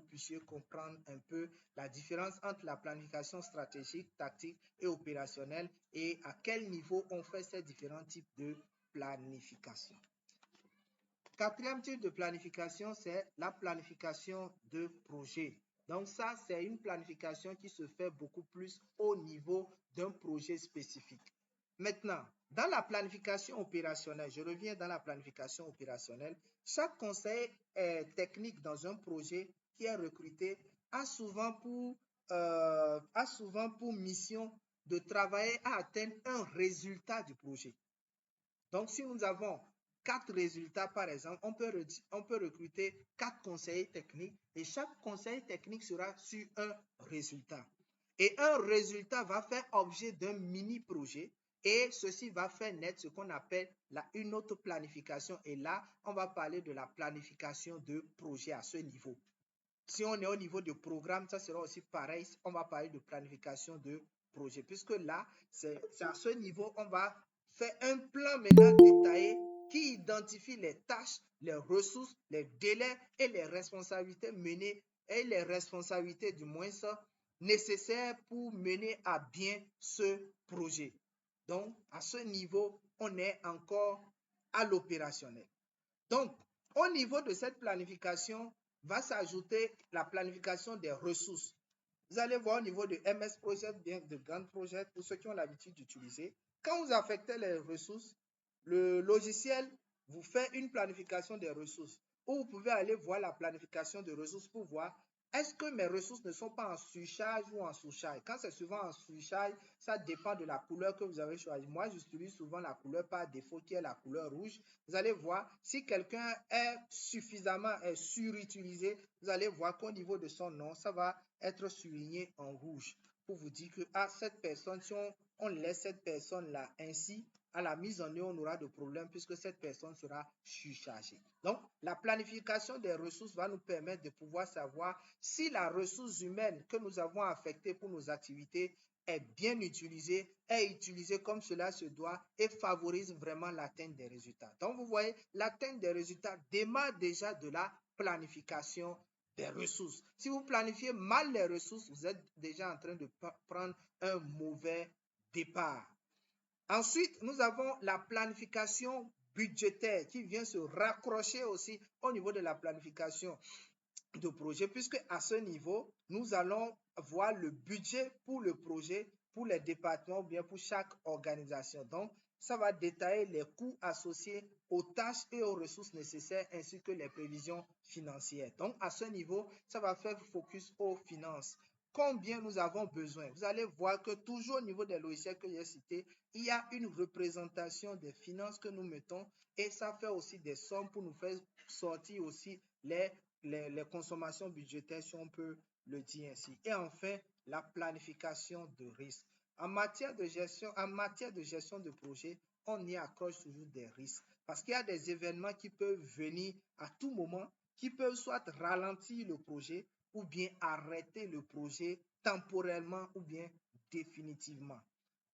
comprendre un peu la différence entre la planification stratégique, tactique et opérationnelle et à quel niveau on fait ces différents types de planification. Quatrième type de planification, c'est la planification de projet. Donc ça, c'est une planification qui se fait beaucoup plus au niveau d'un projet spécifique. Maintenant, dans la planification opérationnelle, je reviens dans la planification opérationnelle, chaque conseiller technique dans un projet qui est recruté a souvent pour mission de travailler à atteindre un résultat du projet. Donc, si nous avons 4 résultats, par exemple, on peut recruter 4 conseillers techniques et chaque conseiller technique sera sur un résultat. Et un résultat va faire objet d'un mini-projet et ceci va faire naître ce qu'on appelle une autre planification. Et là, on va parler de la planification de projet à ce niveau. Si on est au niveau de programme, ça sera aussi pareil. On va parler de planification de projet. Puisque là, c'est à ce niveau, on va faire un plan maintenant détaillé qui identifie les tâches, les ressources, les délais et les responsabilités menées et les responsabilités du moins nécessaires pour mener à bien ce projet. Donc, à ce niveau, on est encore à l'opérationnel. Donc, au niveau de cette planification, va s'ajouter la planification des ressources. Vous allez voir au niveau de MS Project, bien de Gantt Project, pour ceux qui ont l'habitude d'utiliser. Quand vous affectez les ressources, le logiciel vous fait une planification des ressources. Ou vous pouvez aller voir la planification des ressources pour voir est-ce que mes ressources ne sont pas en surcharge ou en sous-charge. Quand c'est souvent en surcharge, ça dépend de la couleur que vous avez choisie. Moi, j'utilise souvent la couleur par défaut qui est la couleur rouge. Vous allez voir si quelqu'un est suffisamment surutilisé, vous allez voir qu'au niveau de son nom, ça va être souligné en rouge pour vous dire que cette personne, si on laisse cette personne-là ainsi, à la mise en œuvre, on aura de problèmes puisque cette personne sera surchargée. Donc, la planification des ressources va nous permettre de pouvoir savoir si la ressource humaine que nous avons affectée pour nos activités est bien utilisée, est utilisée comme cela se doit et favorise vraiment l'atteinte des résultats. Donc, vous voyez, l'atteinte des résultats démarre déjà de la planification des ressources. Si vous planifiez mal les ressources, vous êtes déjà en train de prendre un mauvais départ. Ensuite, nous avons la planification budgétaire qui vient se raccrocher aussi au niveau de la planification de projet, puisque à ce niveau, nous allons voir le budget pour le projet, pour les départements ou bien pour chaque organisation. Donc, ça va détailler les coûts associés aux tâches et aux ressources nécessaires ainsi que les prévisions financières. Donc, à ce niveau, ça va faire focus aux finances. Combien nous avons besoin? Vous allez voir que toujours au niveau des logiciels que j'ai cités, il y a une représentation des finances que nous mettons et ça fait aussi des sommes pour nous faire sortir aussi les consommations budgétaires, si on peut le dire ainsi. Et enfin, la planification de risque. En matière de gestion de projet, on y accroche toujours des risques parce qu'il y a des événements qui peuvent venir à tout moment, qui peuvent soit ralentir le projet ou bien arrêter le projet temporairement ou bien définitivement.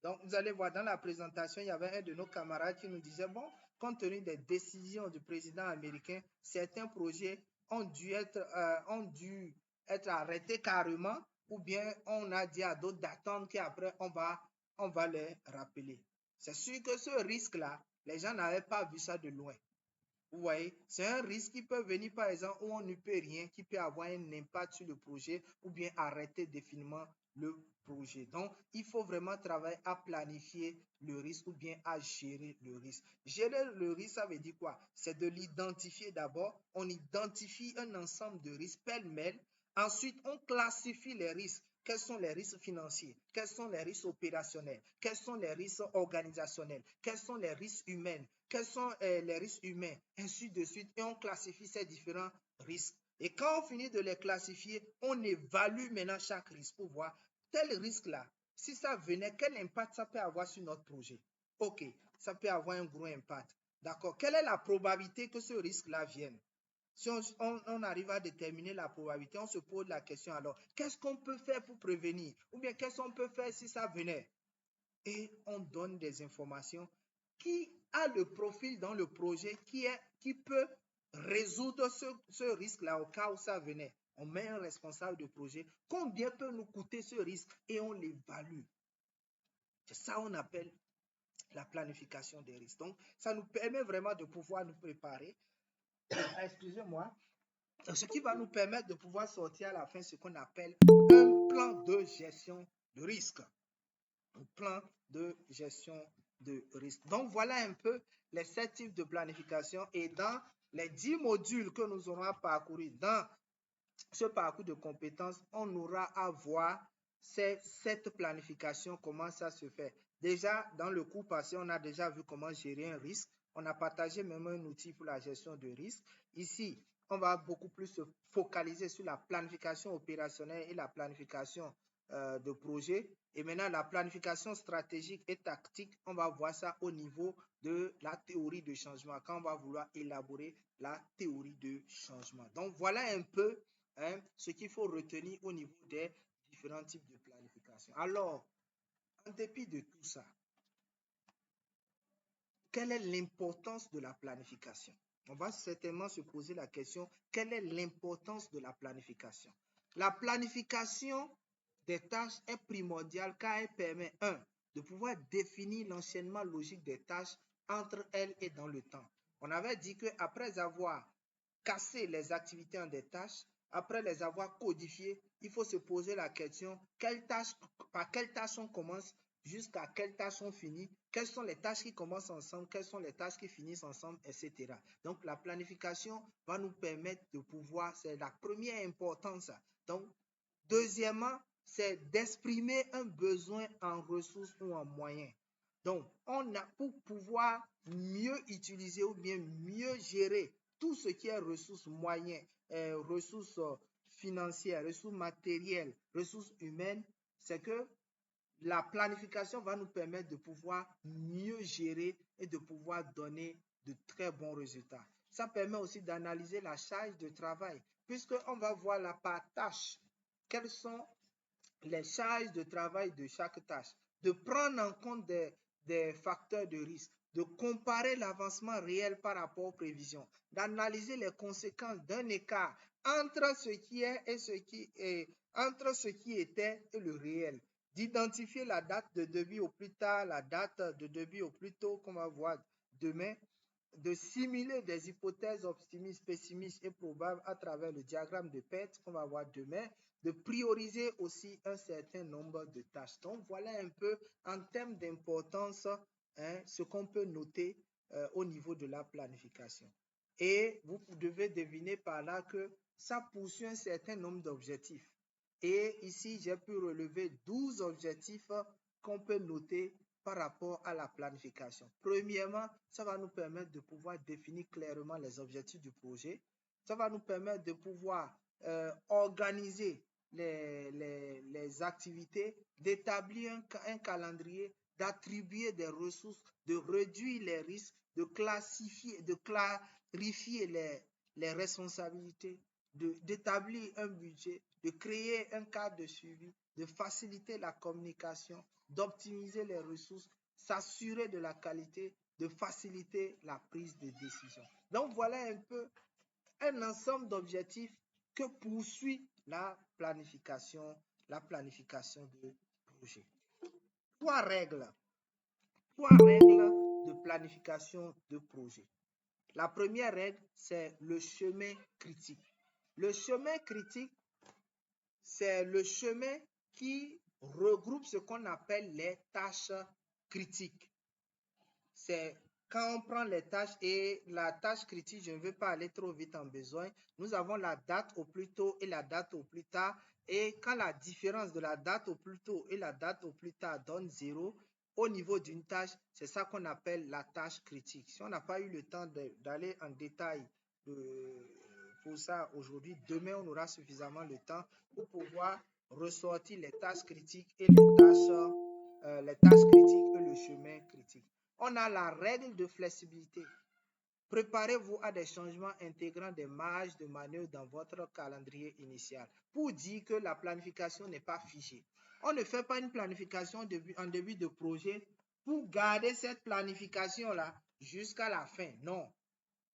Donc, vous allez voir dans la présentation, il y avait un de nos camarades qui nous disait, bon, compte tenu des décisions du président américain, certains projets ont dû être arrêtés carrément ou bien on a dit à d'autres d'attendre qu'après on va les rappeler. C'est sûr que ce risque-là, les gens n'avaient pas vu ça de loin. Vous voyez, c'est un risque qui peut venir, par exemple, où on ne peut rien, qui peut avoir un impact sur le projet ou bien arrêter définitivement le projet. Donc, il faut vraiment travailler à planifier le risque ou bien à gérer le risque. Gérer le risque, ça veut dire quoi? C'est de l'identifier d'abord. On identifie un ensemble de risques pêle-mêle. Ensuite, on classifie les risques. Quels sont les risques financiers? Quels sont les risques opérationnels? Quels sont les risques organisationnels? Quels sont les risques humains? Quels sont les risques humains? Ainsi de suite. Et on classifie ces différents risques. Et quand on finit de les classifier, on évalue maintenant chaque risque pour voir tel risque-là, si ça venait, quel impact ça peut avoir sur notre projet? OK, ça peut avoir un gros impact. D'accord. Quelle est la probabilité que ce risque-là vienne? Si on arrive à déterminer la probabilité, on se pose la question alors, qu'est-ce qu'on peut faire pour prévenir? Ou bien qu'est-ce qu'on peut faire si ça venait? Et on donne des informations qui a le profil dans le projet qui peut résoudre ce risque-là au cas où ça venait. On met un responsable de projet. Combien peut nous coûter ce risque? Et on l'évalue. C'est ça qu'on appelle la planification des risques. Donc, ça nous permet vraiment de pouvoir nous préparer. Excusez-moi. Ce qui va nous permettre de pouvoir sortir à la fin ce qu'on appelle un plan de gestion de risque. Un plan de gestion de risque. Donc, voilà un peu les 7 types de planification et dans les 10 modules que nous aurons parcourus dans ce parcours de compétences, on aura à voir cette planification, comment ça se fait. Déjà, dans le cours passé, on a déjà vu comment gérer un risque. On a partagé même un outil pour la gestion de risque. Ici, on va beaucoup plus se focaliser sur la planification opérationnelle et la planification de projet. Et maintenant, la planification stratégique et tactique, on va voir ça au niveau de la théorie de changement, quand on va vouloir élaborer la théorie de changement. Donc, voilà un peu ce qu'il faut retenir au niveau des différents types de planification. Alors, en dépit de tout ça, quelle est l'importance de la planification? On va certainement se poser la question, quelle est l'importance de la planification? La planification des tâches est primordiale car elle permet, de pouvoir définir l'enchaînement logique des tâches entre elles et dans le temps. On avait dit qu'après avoir cassé les activités en des tâches, après les avoir codifiées, il faut se poser la question, par quelle tâche on commence, jusqu'à quelle tâche on finit, quelles sont les tâches qui commencent ensemble, quelles sont les tâches qui finissent ensemble, etc. Donc, la planification va nous permettre de pouvoir, c'est la première importance. Donc, deuxièmement, c'est d'exprimer un besoin en ressources ou en moyens. Donc, on a pour pouvoir mieux utiliser ou bien mieux gérer tout ce qui est ressources moyens, ressources financières, ressources matérielles, ressources humaines, c'est que la planification va nous permettre de pouvoir mieux gérer et de pouvoir donner de très bons résultats. Ça permet aussi d'analyser la charge de travail, puisqu'on va voir là par tâche quelles sont les charges de travail de chaque tâche, de prendre en compte des facteurs de risque, de comparer l'avancement réel par rapport aux prévisions, d'analyser les conséquences d'un écart entre ce qui est et ce qui est, entre ce qui était et le réel, d'identifier la date de début au plus tard, la date de début au plus tôt, qu'on va voir demain, de simuler des hypothèses optimistes, pessimistes et probables à travers le diagramme de PERT qu'on va voir demain, de prioriser aussi un certain nombre de tâches. Donc, voilà un peu en termes d'importance ce qu'on peut noter au niveau de la planification. Et vous devez deviner par là que ça poursuit un certain nombre d'objectifs. Et ici, j'ai pu relever 12 objectifs qu'on peut noter par rapport à la planification. Premièrement, ça va nous permettre de pouvoir définir clairement les objectifs du projet. Ça va nous permettre de pouvoir organiser les activités, d'établir un calendrier, d'attribuer des ressources, de réduire les risques, de clarifier les responsabilités, d'établir un budget, de créer un cadre de suivi, de faciliter la communication, d'optimiser les ressources, s'assurer de la qualité, de faciliter la prise de décision. Donc, voilà un peu un ensemble d'objectifs que poursuit la planification de projet. 3 règles 3 règles de planification de projet. La première règle, c'est le chemin critique. Le chemin critique, c'est le chemin qui regroupe ce qu'on appelle les tâches critiques. C'est quand on prend les tâches et la tâche critique, je ne veux pas aller trop vite en besoin. Nous avons la date au plus tôt et la date au plus tard. Et quand la différence de la date au plus tôt et la date au plus tard donne 0, au niveau d'une tâche, c'est ça qu'on appelle la tâche critique. Si on n'a pas eu le temps d'aller en détail pour ça aujourd'hui, demain on aura suffisamment le temps pour pouvoir ressortir les tâches critiques et les tâches critiques et le chemin critique. On a la règle de flexibilité. Préparez-vous à des changements intégrant des marges de manœuvre dans votre calendrier initial pour dire que la planification n'est pas figée. On ne fait pas une planification en début de projet pour garder cette planification-là jusqu'à la fin. Non.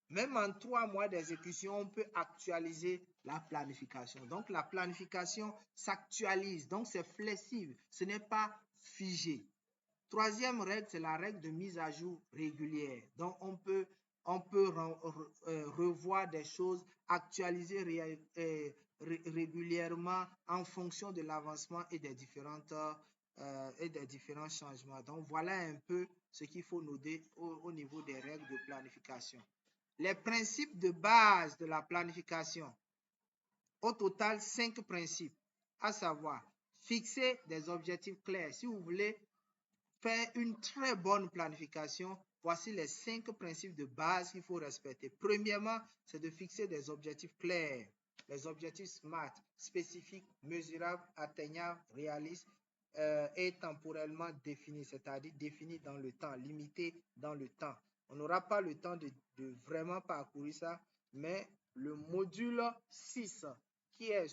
Même en 3 mois d'exécution, on peut actualiser la planification. Donc, la planification s'actualise. Donc, c'est flexible. Ce n'est pas figé. Troisième règle, c'est la règle de mise à jour régulière. Donc, on peut revoir des choses, actualiser régulièrement en fonction de l'avancement et des différents changements. Donc, voilà un peu ce qu'il faut noter au niveau des règles de planification. Les principes de base de la planification. Au total, 5 principes, à savoir fixer des objectifs clairs. Si vous voulez faire une très bonne planification, voici les 5 principes de base qu'il faut respecter. Premièrement, c'est de fixer des objectifs clairs, les objectifs SMART, spécifiques, mesurables, atteignables, réalistes et temporellement définis, c'est-à-dire définis dans le temps, limités dans le temps. On n'aura pas le temps de vraiment parcourir ça, mais le module 6 qui est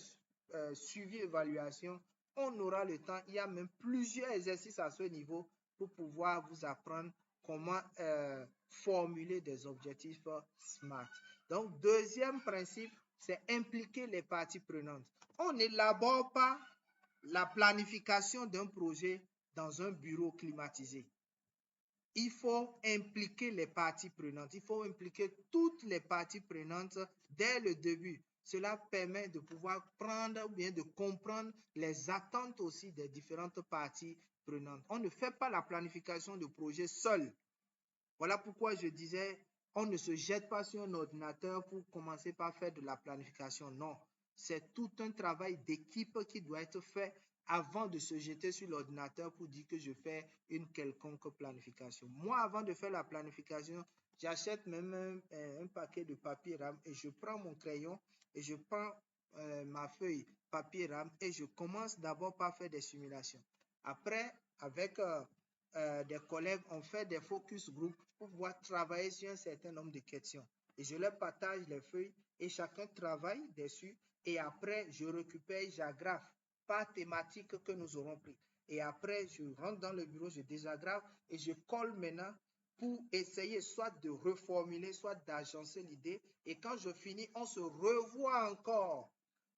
suivi évaluation, on aura le temps. Il y a même plusieurs exercices à ce niveau pour pouvoir vous apprendre comment formuler des objectifs SMART. Donc, deuxième principe, c'est impliquer les parties prenantes. On n'élabore pas la planification d'un projet dans un bureau climatisé. Il faut impliquer les parties prenantes. Il faut impliquer toutes les parties prenantes dès le début. Cela permet de pouvoir prendre ou bien de comprendre les attentes aussi des différentes parties prenantes. On ne fait pas la planification de projet seul. Voilà pourquoi je disais, on ne se jette pas sur un ordinateur pour commencer par faire de la planification. Non, c'est tout un travail d'équipe qui doit être fait avant de se jeter sur l'ordinateur pour dire que je fais une quelconque planification. Moi, avant de faire la planification, j'achète même un paquet de papier rame et je prends mon crayon et je prends ma feuille papier rame et je commence d'abord par faire des simulations. Après, avec des collègues, on fait des focus group pour pouvoir travailler sur un certain nombre de questions. Et je leur partage les feuilles et chacun travaille dessus. Et après, je récupère, j'agrafe par thématique que nous aurons pris. Et après, je rentre dans le bureau, je désagrave et je colle maintenant pour essayer soit de reformuler, soit d'agencer l'idée. Et quand je finis, on se revoit encore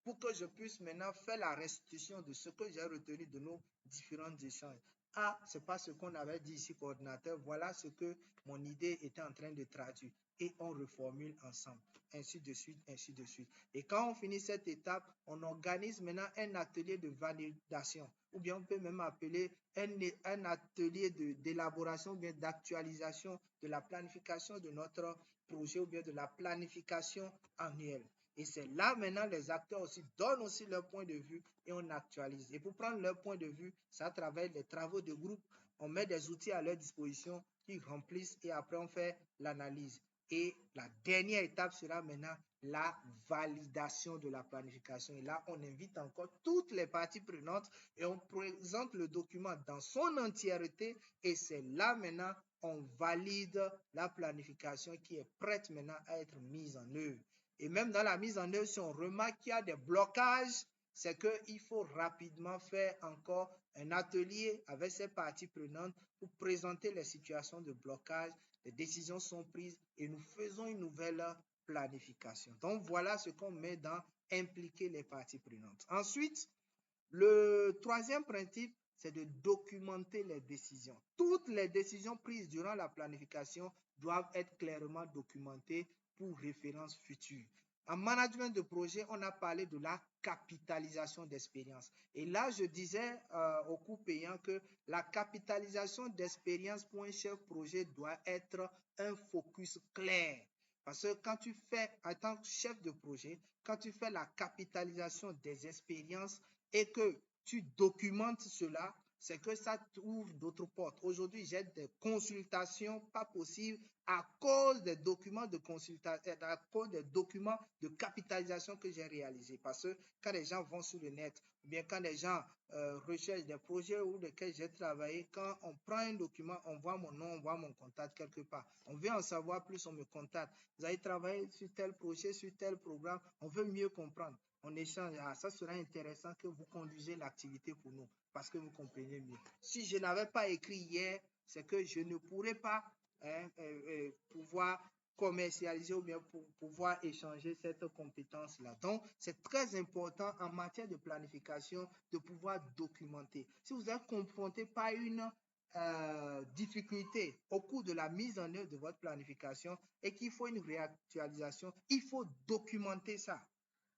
pour que je puisse maintenant faire la restitution de ce que j'ai retenu de nos différents échanges. Ah, ce n'est pas ce qu'on avait dit ici, coordinateur. Voilà ce que mon idée était en train de traduire. Et on reformule ensemble, ainsi de suite, ainsi de suite. Et quand on finit cette étape, on organise maintenant un atelier de validation. Ou bien on peut même appeler un atelier d'élaboration ou bien d'actualisation de la planification de notre projet ou bien de la planification annuelle. Et c'est là maintenant les acteurs aussi donnent aussi leur point de vue et on actualise. Et pour prendre leur point de vue, ça travaille les travaux de groupe. On met des outils à leur disposition qui remplissent et après on fait l'analyse. Et la dernière étape sera maintenant la validation de la planification. Et là, on invite encore toutes les parties prenantes et on présente le document dans son entièreté. Et c'est là maintenant on valide la planification qui est prête maintenant à être mise en œuvre. Et même dans la mise en œuvre, si on remarque qu'il y a des blocages, c'est qu'il faut rapidement faire encore un atelier avec ces parties prenantes pour présenter les situations de blocage. Les décisions sont prises et nous faisons une nouvelle planification. Donc, voilà ce qu'on met dans impliquer les parties prenantes. Ensuite, le troisième principe, c'est de documenter les décisions. Toutes les décisions prises durant la planification doivent être clairement documentées pour référence future. En management de projet, on a parlé de la capitalisation d'expérience. Et là, je disais au coût payant que la capitalisation d'expérience pour un chef projet doit être un focus clair. Parce que quand tu fais, en tant que chef de projet, quand tu fais la capitalisation des expériences et que tu documentes cela, c'est que ça t'ouvre d'autres portes. Aujourd'hui, j'ai des consultations pas possibles à cause des documents de consultation, à cause des documents de capitalisation que j'ai réalisés. Parce que quand les gens vont sur le net, ou bien quand les gens recherchent des projets ou desquels j'ai travaillé, quand on prend un document, on voit mon nom, on voit mon contact quelque part. On veut en savoir plus, on me contacte. Vous avez travaillé sur tel projet, sur tel programme, on veut mieux comprendre. On échange. Ah, ça sera intéressant que vous conduisez l'activité pour nous parce que vous comprenez mieux. Si je n'avais pas écrit hier, c'est que je ne pourrais pas pouvoir commercialiser ou bien pour pouvoir échanger cette compétence-là. Donc, c'est très important en matière de planification de pouvoir documenter. Si vous êtes confronté par une difficulté au cours de la mise en œuvre de votre planification et qu'il faut une réactualisation, il faut documenter ça.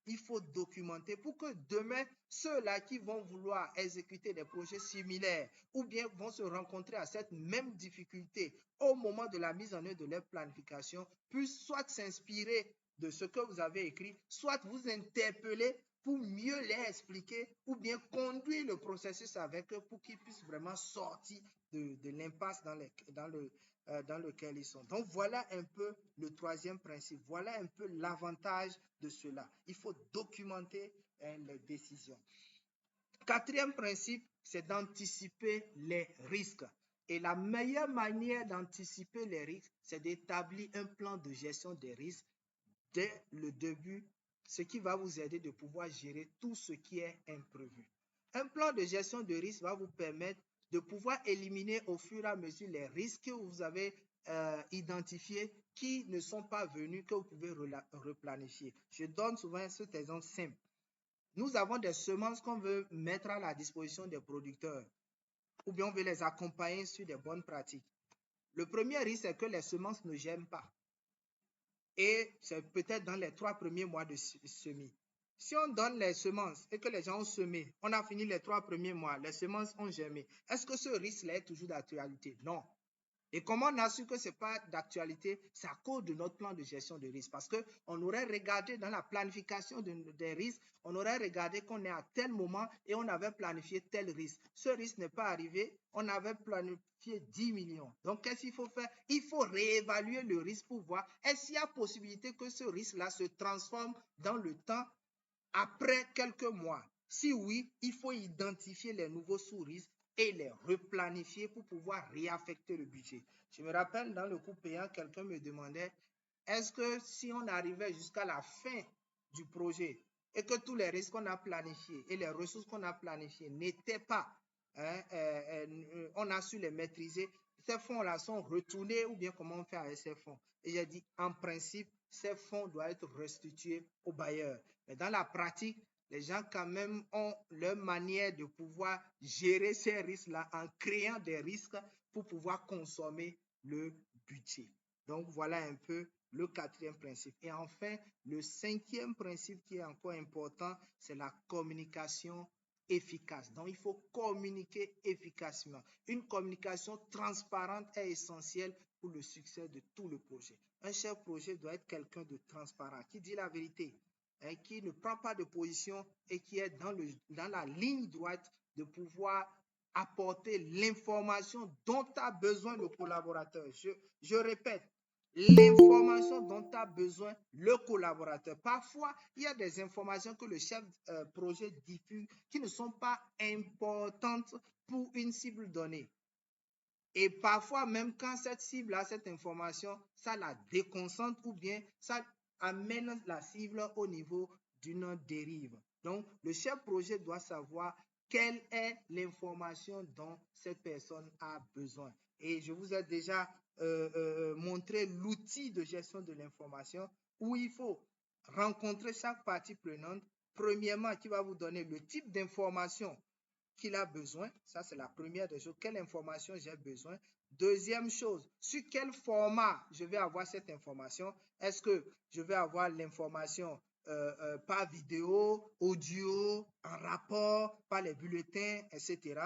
Il faut documenter pour que demain, ceux-là qui vont vouloir exécuter des projets similaires ou bien vont se rencontrer à cette même difficulté au moment de la mise en œuvre de leur planification puissent soit s'inspirer de ce que vous avez écrit, soit vous interpeller pour mieux les expliquer ou bien conduire le processus avec eux pour qu'ils puissent vraiment sortir de l'impasse dans lequel ils sont. Donc, voilà un peu le troisième principe. Voilà un peu l'avantage de cela. Il faut documenter les décisions. Quatrième principe, c'est d'anticiper les risques. Et la meilleure manière d'anticiper les risques, c'est d'établir un plan de gestion des risques dès le début, ce qui va vous aider de pouvoir gérer tout ce qui est imprévu. Un plan de gestion de risque va vous permettre de pouvoir éliminer au fur et à mesure les risques que vous avez identifiés qui ne sont pas venus, que vous pouvez replanifier. Je donne souvent cet exemple simple. Nous avons des semences qu'on veut mettre à la disposition des producteurs ou bien on veut les accompagner sur des bonnes pratiques. Le premier risque, c'est que les semences ne germent pas. Et c'est peut-être dans les 3 premiers mois de semis. Si on donne les semences et que les gens ont semé, on a fini les 3 premiers mois, les semences ont germé. Est-ce que ce risque-là est toujours d'actualité? Non. Et comment on assure que ce n'est pas d'actualité? C'est à cause de notre plan de gestion de risque. Parce qu'on aurait regardé dans la planification des risques, on aurait regardé qu'on est à tel moment et on avait planifié tel risque. Ce risque n'est pas arrivé, on avait planifié 10 millions. Donc, qu'est-ce qu'il faut faire? Il faut réévaluer le risque pour voir est-ce qu'il y a possibilité que ce risque-là se transforme dans le temps après quelques mois. Si oui, il faut identifier les nouveaux sous-risques et les replanifier pour pouvoir réaffecter le budget. Je me rappelle dans le coût payant, quelqu'un me demandait est-ce que si on arrivait jusqu'à la fin du projet et que tous les risques qu'on a planifiés et les ressources qu'on a planifiées n'étaient pas, on a su les maîtriser, ces fonds-là sont retournés ou bien comment on fait avec ces fonds? Et j'ai dit, en principe, ces fonds doivent être restitués aux bailleurs. Mais dans la pratique, les gens quand même ont leur manière de pouvoir gérer ces risques-là en créant des risques pour pouvoir consommer le budget. Donc, voilà un peu le quatrième principe. Et enfin, le cinquième principe qui est encore important, c'est la communication efficace. Donc, il faut communiquer efficacement. Une communication transparente est essentielle pour le succès de tout le projet. Un chef projet doit être quelqu'un de transparent, qui dit la vérité, qui ne prend pas de position et qui est dans la ligne droite de pouvoir apporter l'information dont a besoin le collaborateur. Je répète, l'information dont a besoin le collaborateur. Parfois, il y a des informations que le chef projet diffuse qui ne sont pas importantes pour une cible donnée. Et parfois, même quand cette cible a cette information, ça la déconcentre ou bien ça amène la cible au niveau d'une dérive. Donc, le chef projet doit savoir quelle est l'information dont cette personne a besoin. Et je vous ai déjà montré l'outil de gestion de l'information où il faut rencontrer chaque partie prenante. Premièrement, qui va vous donner le type d'information qu'il a besoin. Ça, c'est la première des choses. Quelle information j'ai besoin? Deuxième chose, sur quel format je vais avoir cette information? Est-ce que je vais avoir l'information par vidéo, audio, en rapport, par les bulletins, etc.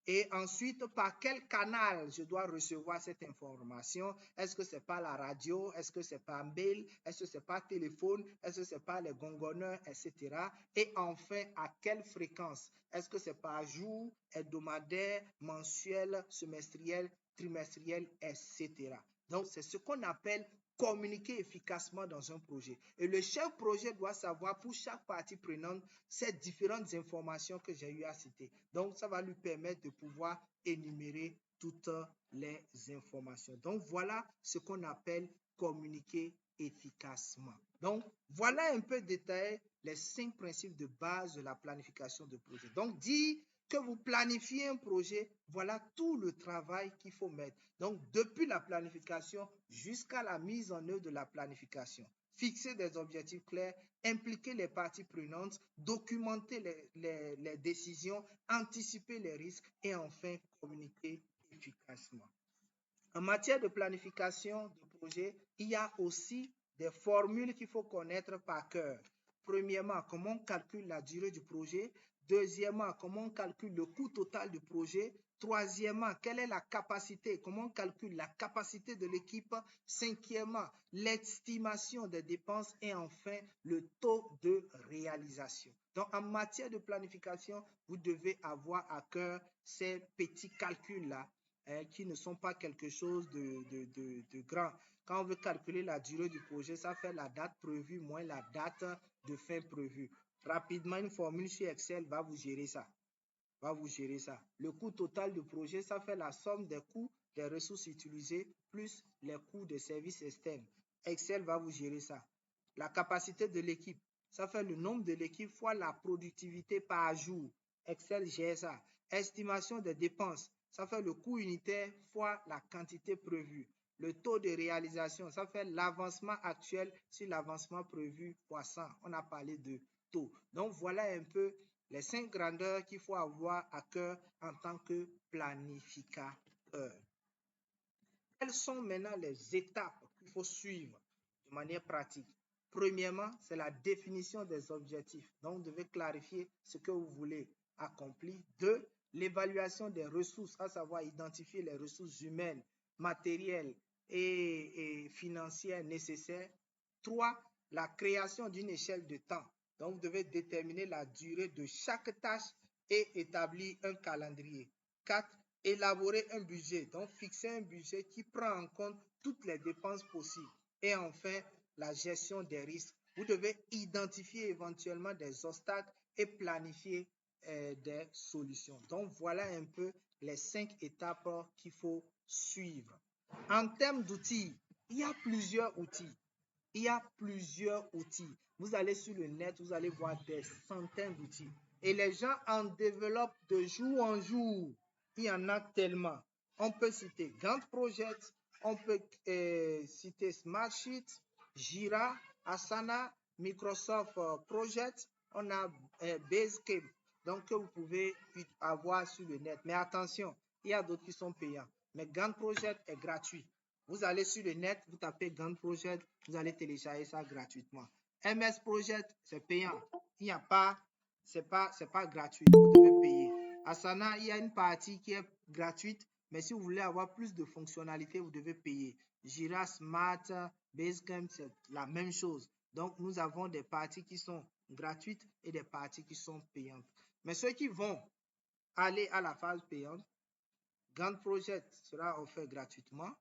Et ensuite, par quel canal je dois recevoir cette information? Est-ce que c'est par la radio? Est-ce que c'est par mail? Est-ce que c'est par téléphone? Est-ce que c'est par les gongonneurs, etc. Et enfin, à quelle fréquence? Est-ce que c'est par jour, hebdomadaire, mensuel, semestriel, trimestriel, etc. Donc, c'est ce qu'on appelle communiquer efficacement dans un projet. Et le chef projet doit savoir pour chaque partie prenante ces différentes informations que j'ai eu à citer. Donc, ça va lui permettre de pouvoir énumérer toutes les informations. Donc, voilà ce qu'on appelle communiquer efficacement. Donc, voilà un peu détaillé les 5 principes de base de la planification de projet. Donc, dire que vous planifiez un projet, voilà tout le travail qu'il faut mettre. Donc, depuis la planification jusqu'à la mise en œuvre de la planification. Fixer des objectifs clairs, impliquer les parties prenantes, documenter les décisions, anticiper les risques et enfin communiquer efficacement. En matière de planification de projet, il y a aussi des formules qu'il faut connaître par cœur. Premièrement, comment on calcule la durée du projet. Deuxièmement, comment on calcule le coût total du projet. Troisièmement, quelle est la capacité, comment on calcule la capacité de l'équipe. Cinquièmement, l'estimation des dépenses et enfin, le taux de réalisation. Donc, en matière de planification, vous devez avoir à cœur ces petits calculs-là qui ne sont pas quelque chose de grand. Quand on veut calculer la durée du projet, ça fait la date prévue moins la date de fin prévue. Rapidement, une formule sur Excel va vous gérer ça. Le coût total du projet, ça fait la somme des coûts des ressources utilisées plus les coûts de services externes. Excel va vous gérer ça. La capacité de l'équipe, ça fait le nombre de l'équipe fois la productivité par jour. Excel gère ça. Estimation des dépenses, ça fait le coût unitaire fois la quantité prévue. Le taux de réalisation, ça fait l'avancement actuel sur l'avancement prévu fois 100. On a parlé de taux. Donc, voilà un peu les 5 grandeurs qu'il faut avoir à cœur en tant que planificateur. Quelles sont maintenant les étapes qu'il faut suivre de manière pratique? Premièrement, c'est la définition des objectifs. Donc, vous devez clarifier ce que vous voulez accomplir. 2, l'évaluation des ressources, à savoir identifier les ressources humaines, matérielles et financières nécessaires. 3, la création d'une échelle de temps. Donc, vous devez déterminer la durée de chaque tâche et établir un calendrier. 4, élaborer un budget, donc fixer un budget qui prend en compte toutes les dépenses possibles. Et enfin, la gestion des risques. Vous devez identifier éventuellement des obstacles et planifier des solutions. Donc, voilà un peu les 5 étapes qu'il faut suivre. En termes d'outils, il y a plusieurs outils. Vous allez sur le net, vous allez voir des centaines d'outils. Et les gens en développent de jour en jour. Il y en a tellement. On peut citer Gantt Project, on peut citer Smartsheet, Jira, Asana, Microsoft Project, on a Basecamp, donc que vous pouvez avoir sur le net. Mais attention, il y a d'autres qui sont payants. Mais Gantt Project est gratuit. Vous allez sur le net, vous tapez Gantt Project, vous allez télécharger ça gratuitement. MS Project, c'est payant. Il n'y a pas, c'est pas gratuit. Vous devez payer. Asana, il y a une partie qui est gratuite, mais si vous voulez avoir plus de fonctionnalités, vous devez payer. Jira, Smart, Basecamp, c'est la même chose. Donc, nous avons des parties qui sont gratuites et des parties qui sont payantes. Mais ceux qui vont aller à la phase payante, Gantt Project sera offert gratuitement.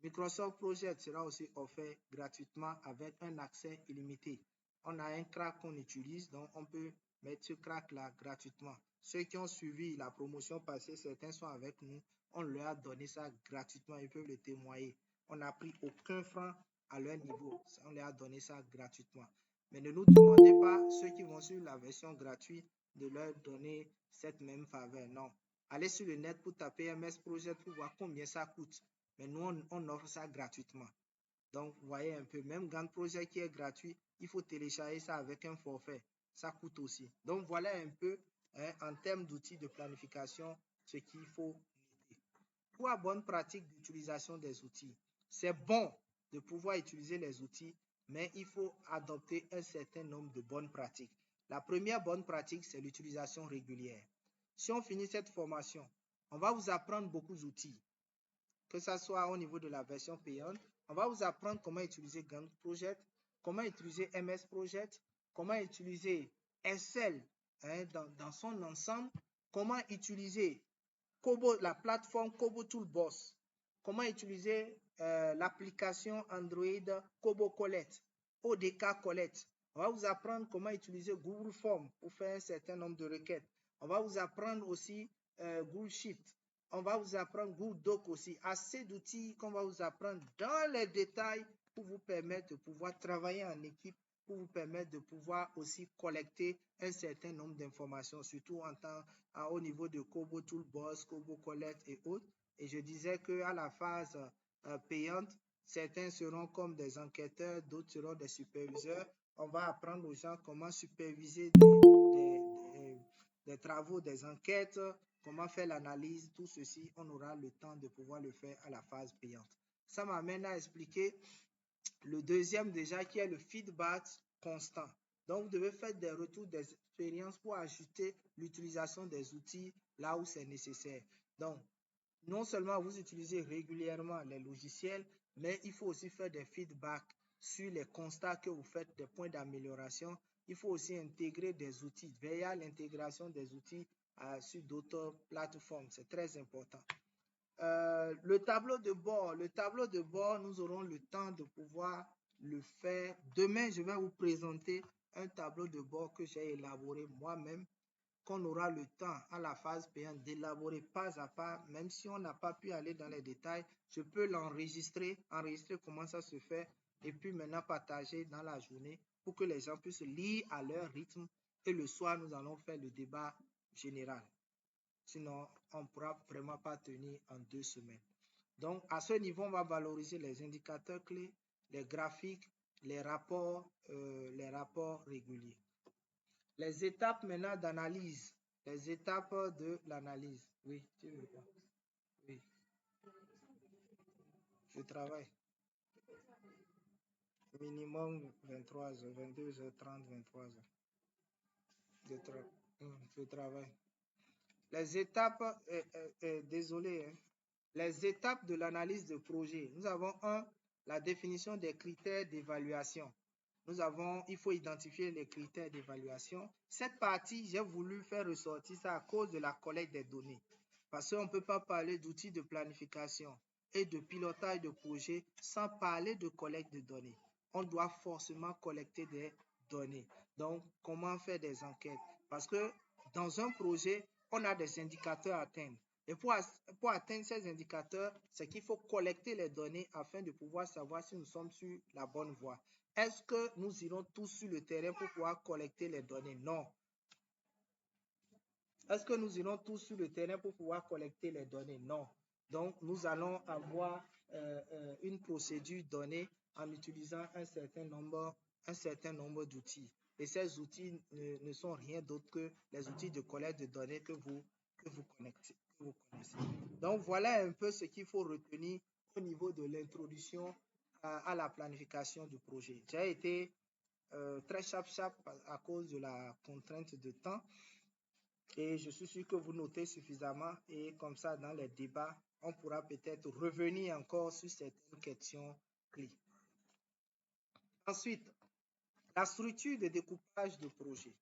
Microsoft Project sera aussi offert gratuitement avec un accès illimité. On a un crack qu'on utilise, donc on peut mettre ce crack-là gratuitement. Ceux qui ont suivi la promotion passée, certains sont avec nous, on leur a donné ça gratuitement, ils peuvent le témoigner. On n'a pris aucun franc à leur niveau, on leur a donné ça gratuitement. Mais ne nous demandez pas, ceux qui vont suivre la version gratuite, de leur donner cette même faveur. Non. Allez sur le net pour taper MS Project pour voir combien ça coûte. Mais nous, on offre ça gratuitement. Donc, vous voyez un peu, même Gantt Project qui est gratuit, il faut télécharger ça avec un forfait. Ça coûte aussi. Donc, voilà un peu en termes d'outils de planification, ce qu'il faut noter. Pour la bonne pratique d'utilisation des outils, c'est bon de pouvoir utiliser les outils, mais il faut adopter un certain nombre de bonnes pratiques. La première bonne pratique, c'est l'utilisation régulière. Si on finit cette formation, on va vous apprendre beaucoup d'outils, que ce soit au niveau de la version payante. On va vous apprendre comment utiliser Gantt Project, comment utiliser MS Project, comment utiliser Excel dans son ensemble, comment utiliser Kobo, la plateforme Kobo Toolbox, comment utiliser l'application Android Kobo Collect, ODK Collect. On va vous apprendre comment utiliser Google Form pour faire un certain nombre de requêtes. On va vous apprendre aussi Google Sheet. On va vous apprendre Google Doc aussi. Assez d'outils qu'on va vous apprendre dans les détails pour vous permettre de pouvoir travailler en équipe, pour vous permettre de pouvoir aussi collecter un certain nombre d'informations, surtout au niveau de Kobo Toolbox, Kobo Collect et autres. Et je disais qu'à la phase payante, certains seront comme des enquêteurs, d'autres seront des superviseurs. On va apprendre aux gens comment superviser des travaux, des enquêtes, comment faire l'analyse. Tout ceci, on aura le temps de pouvoir le faire à la phase payante. Ça m'amène à expliquer le deuxième déjà, qui est le feedback constant. Donc, vous devez faire des retours d'expérience pour ajuster l'utilisation des outils là où c'est nécessaire. Donc, non seulement vous utilisez régulièrement les logiciels, mais il faut aussi faire des feedbacks sur les constats que vous faites, des points d'amélioration. Il faut aussi intégrer des outils, veiller à l'intégration des outils sur d'autres plateformes. C'est très important. Le tableau de bord, nous aurons le temps de pouvoir le faire. Demain, je vais vous présenter un tableau de bord que j'ai élaboré moi-même, qu'on aura le temps à la phase payante d'élaborer pas à pas. Même si on n'a pas pu aller dans les détails, je peux l'enregistrer, enregistrer comment ça se fait et puis maintenant partager dans la journée pour que les gens puissent lire à leur rythme. Et le soir, nous allons faire le débat général. Sinon, on ne pourra vraiment pas tenir en 2 semaines. Donc, à ce niveau, on va valoriser les indicateurs clés, les graphiques, les rapports réguliers. Les étapes maintenant d'analyse. Les étapes de l'analyse. Oui, tu veux pas? Oui. Je travaille. Minimum 23h, 22h30, 23h. Je travaille. Les étapes, désolé, hein. Les étapes de l'analyse de projet. Nous avons la définition des critères d'évaluation. Il faut identifier les critères d'évaluation. Cette partie, j'ai voulu faire ressortir ça à cause de la collecte des données. Parce qu'on ne peut pas parler d'outils de planification et de pilotage de projet sans parler de collecte de données. On doit forcément collecter des données. Donc, comment faire des enquêtes? Parce que dans un projet, on a des indicateurs à atteindre. Et pour atteindre ces indicateurs, c'est qu'il faut collecter les données afin de pouvoir savoir si nous sommes sur la bonne voie. Est-ce que nous irons tous sur le terrain pour pouvoir collecter les données? Non. Est-ce que nous irons tous sur le terrain pour pouvoir collecter les données? Non. Donc, nous allons avoir une procédure donnée en utilisant un certain nombre d'outils. Et ces outils ne sont rien d'autre que les outils de collecte de données que vous connaissez. Donc, voilà un peu ce qu'il faut retenir au niveau de l'introduction à la planification du projet. J'ai été très sharp à cause de la contrainte de temps. Et je suis sûr que vous notez suffisamment et comme ça, dans les débats, on pourra peut-être revenir encore sur certaines questions clés. Ensuite, la structure de découpage de projet.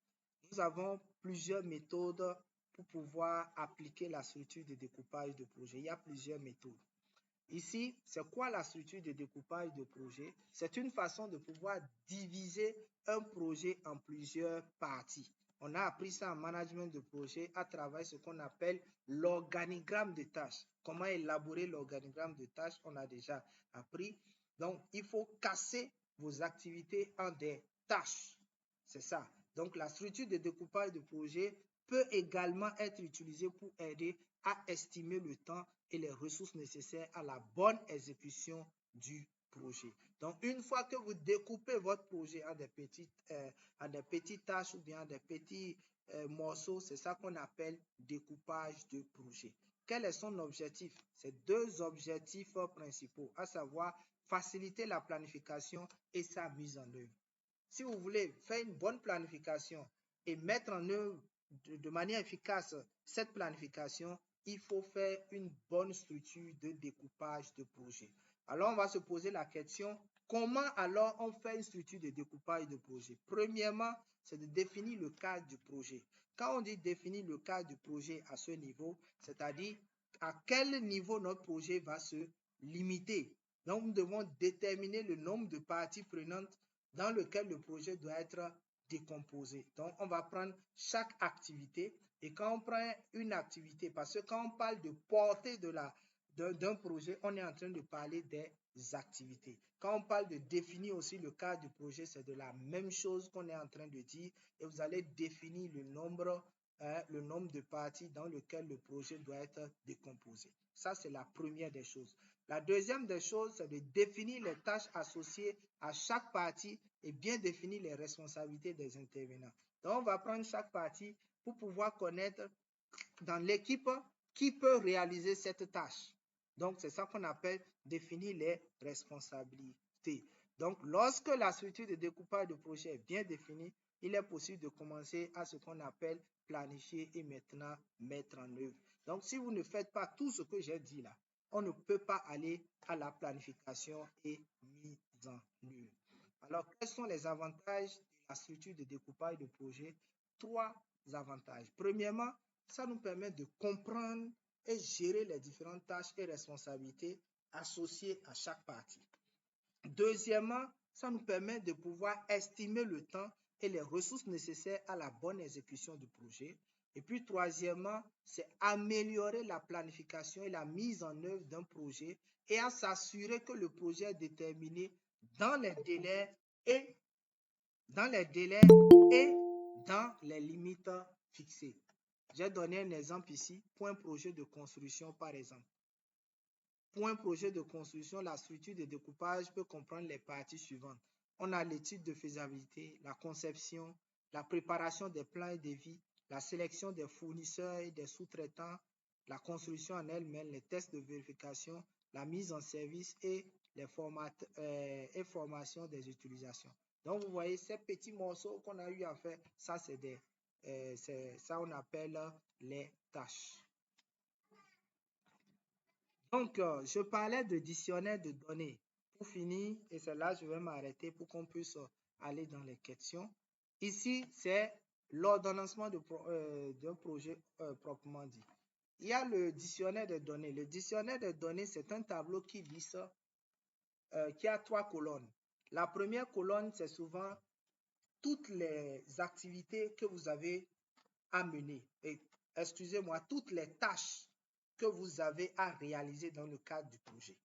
Nous avons plusieurs méthodes pour pouvoir appliquer la structure de découpage de projet. Il y a plusieurs méthodes. Ici, c'est quoi la structure de découpage de projet? C'est une façon de pouvoir diviser un projet en plusieurs parties. On a appris ça en management de projet à travers ce qu'on appelle l'organigramme de tâches. Comment élaborer l'organigramme de tâches, on a déjà appris. Donc, il faut casser vos activités en des tâches. C'est ça. Donc, la structure de découpage de projet peut également être utilisée pour aider à estimer le temps et les ressources nécessaires à la bonne exécution du projet. Donc, une fois que vous découpez votre projet en des petites tâches ou bien en des petits morceaux, c'est ça qu'on appelle découpage de projet. Quel est son objectif? C'est deux objectifs principaux, à savoir faciliter la planification et sa mise en œuvre. Si vous voulez faire une bonne planification et mettre en œuvre de manière efficace cette planification, il faut faire une bonne structure de découpage de projet. Alors, on va se poser la question, comment alors on fait une structure de découpage de projet? Premièrement, c'est de définir le cadre du projet. Quand on dit définir le cadre du projet à ce niveau, c'est-à-dire à quel niveau notre projet va se limiter. Donc, nous devons déterminer le nombre de parties prenantes dans lequel le projet doit être décomposé. Donc, on va prendre chaque activité et quand on prend une activité, parce que quand on parle de portée d'un projet, on est en train de parler des activités. Quand on parle de définir aussi le cadre du projet, c'est de la même chose qu'on est en train de dire et vous allez définir le nombre de parties dans lequel le projet doit être décomposé. Ça, c'est la première des choses. La deuxième des choses, c'est de définir les tâches associées à chaque partie et bien définir les responsabilités des intervenants. Donc, on va prendre chaque partie pour pouvoir connaître dans l'équipe qui peut réaliser cette tâche. Donc, c'est ça qu'on appelle définir les responsabilités. Donc, lorsque la structure de découpage de projet est bien définie, il est possible de commencer à ce qu'on appelle planifier et maintenant mettre en œuvre. Donc, si vous ne faites pas tout ce que j'ai dit là, on ne peut pas aller à la planification et mise en œuvre. Alors, quels sont les avantages de la structure de découpage de projet? 3 avantages. Premièrement, ça nous permet de comprendre et gérer les différentes tâches et responsabilités associées à chaque partie. Deuxièmement, ça nous permet de pouvoir estimer le temps et les ressources nécessaires à la bonne exécution du projet. Et puis, troisièmement, c'est améliorer la planification et la mise en œuvre d'un projet et à s'assurer que le projet est déterminé dans les délais et dans les limites fixées. J'ai donné un exemple ici, point projet de construction par exemple. Point projet de construction, la structure de découpage peut comprendre les parties suivantes. On a l'étude de faisabilité, la conception, la préparation des plans et devis, la sélection des fournisseurs et des sous-traitants, la construction en elle-même, les tests de vérification, la mise en service et les formations des utilisations. Donc, vous voyez, ces petits morceaux qu'on a eu à faire, ça, ça on appelle les tâches. Donc, je parlais de dictionnaire de données. Pour finir, et c'est là que je vais m'arrêter pour qu'on puisse aller dans les questions. Ici, c'est l'ordonnancement d'un projet proprement dit. Il y a le dictionnaire de données. Le dictionnaire de données, c'est un tableau qui liste, qui a 3 colonnes. La première colonne, c'est souvent toutes les activités que vous avez à mener. Et, excusez-moi, toutes les tâches que vous avez à réaliser dans le cadre du projet.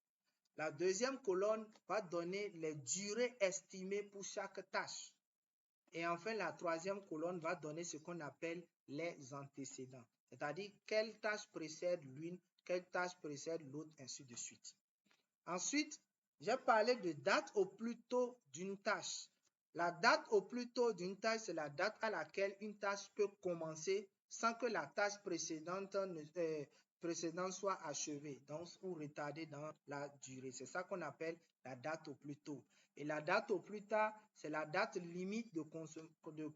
La deuxième colonne va donner les durées estimées pour chaque tâche. Et enfin, la troisième colonne va donner ce qu'on appelle les antécédents. C'est-à-dire quelle tâche précède l'une, quelle tâche précède l'autre, ainsi de suite. Ensuite, j'ai parlé de date au plus tôt d'une tâche. La date au plus tôt d'une tâche, c'est la date à laquelle une tâche peut commencer sans que la tâche précédente soit achevée, donc ou retardée dans la durée. C'est ça qu'on appelle la date au plus tôt. Et la date au plus tard, c'est la date limite de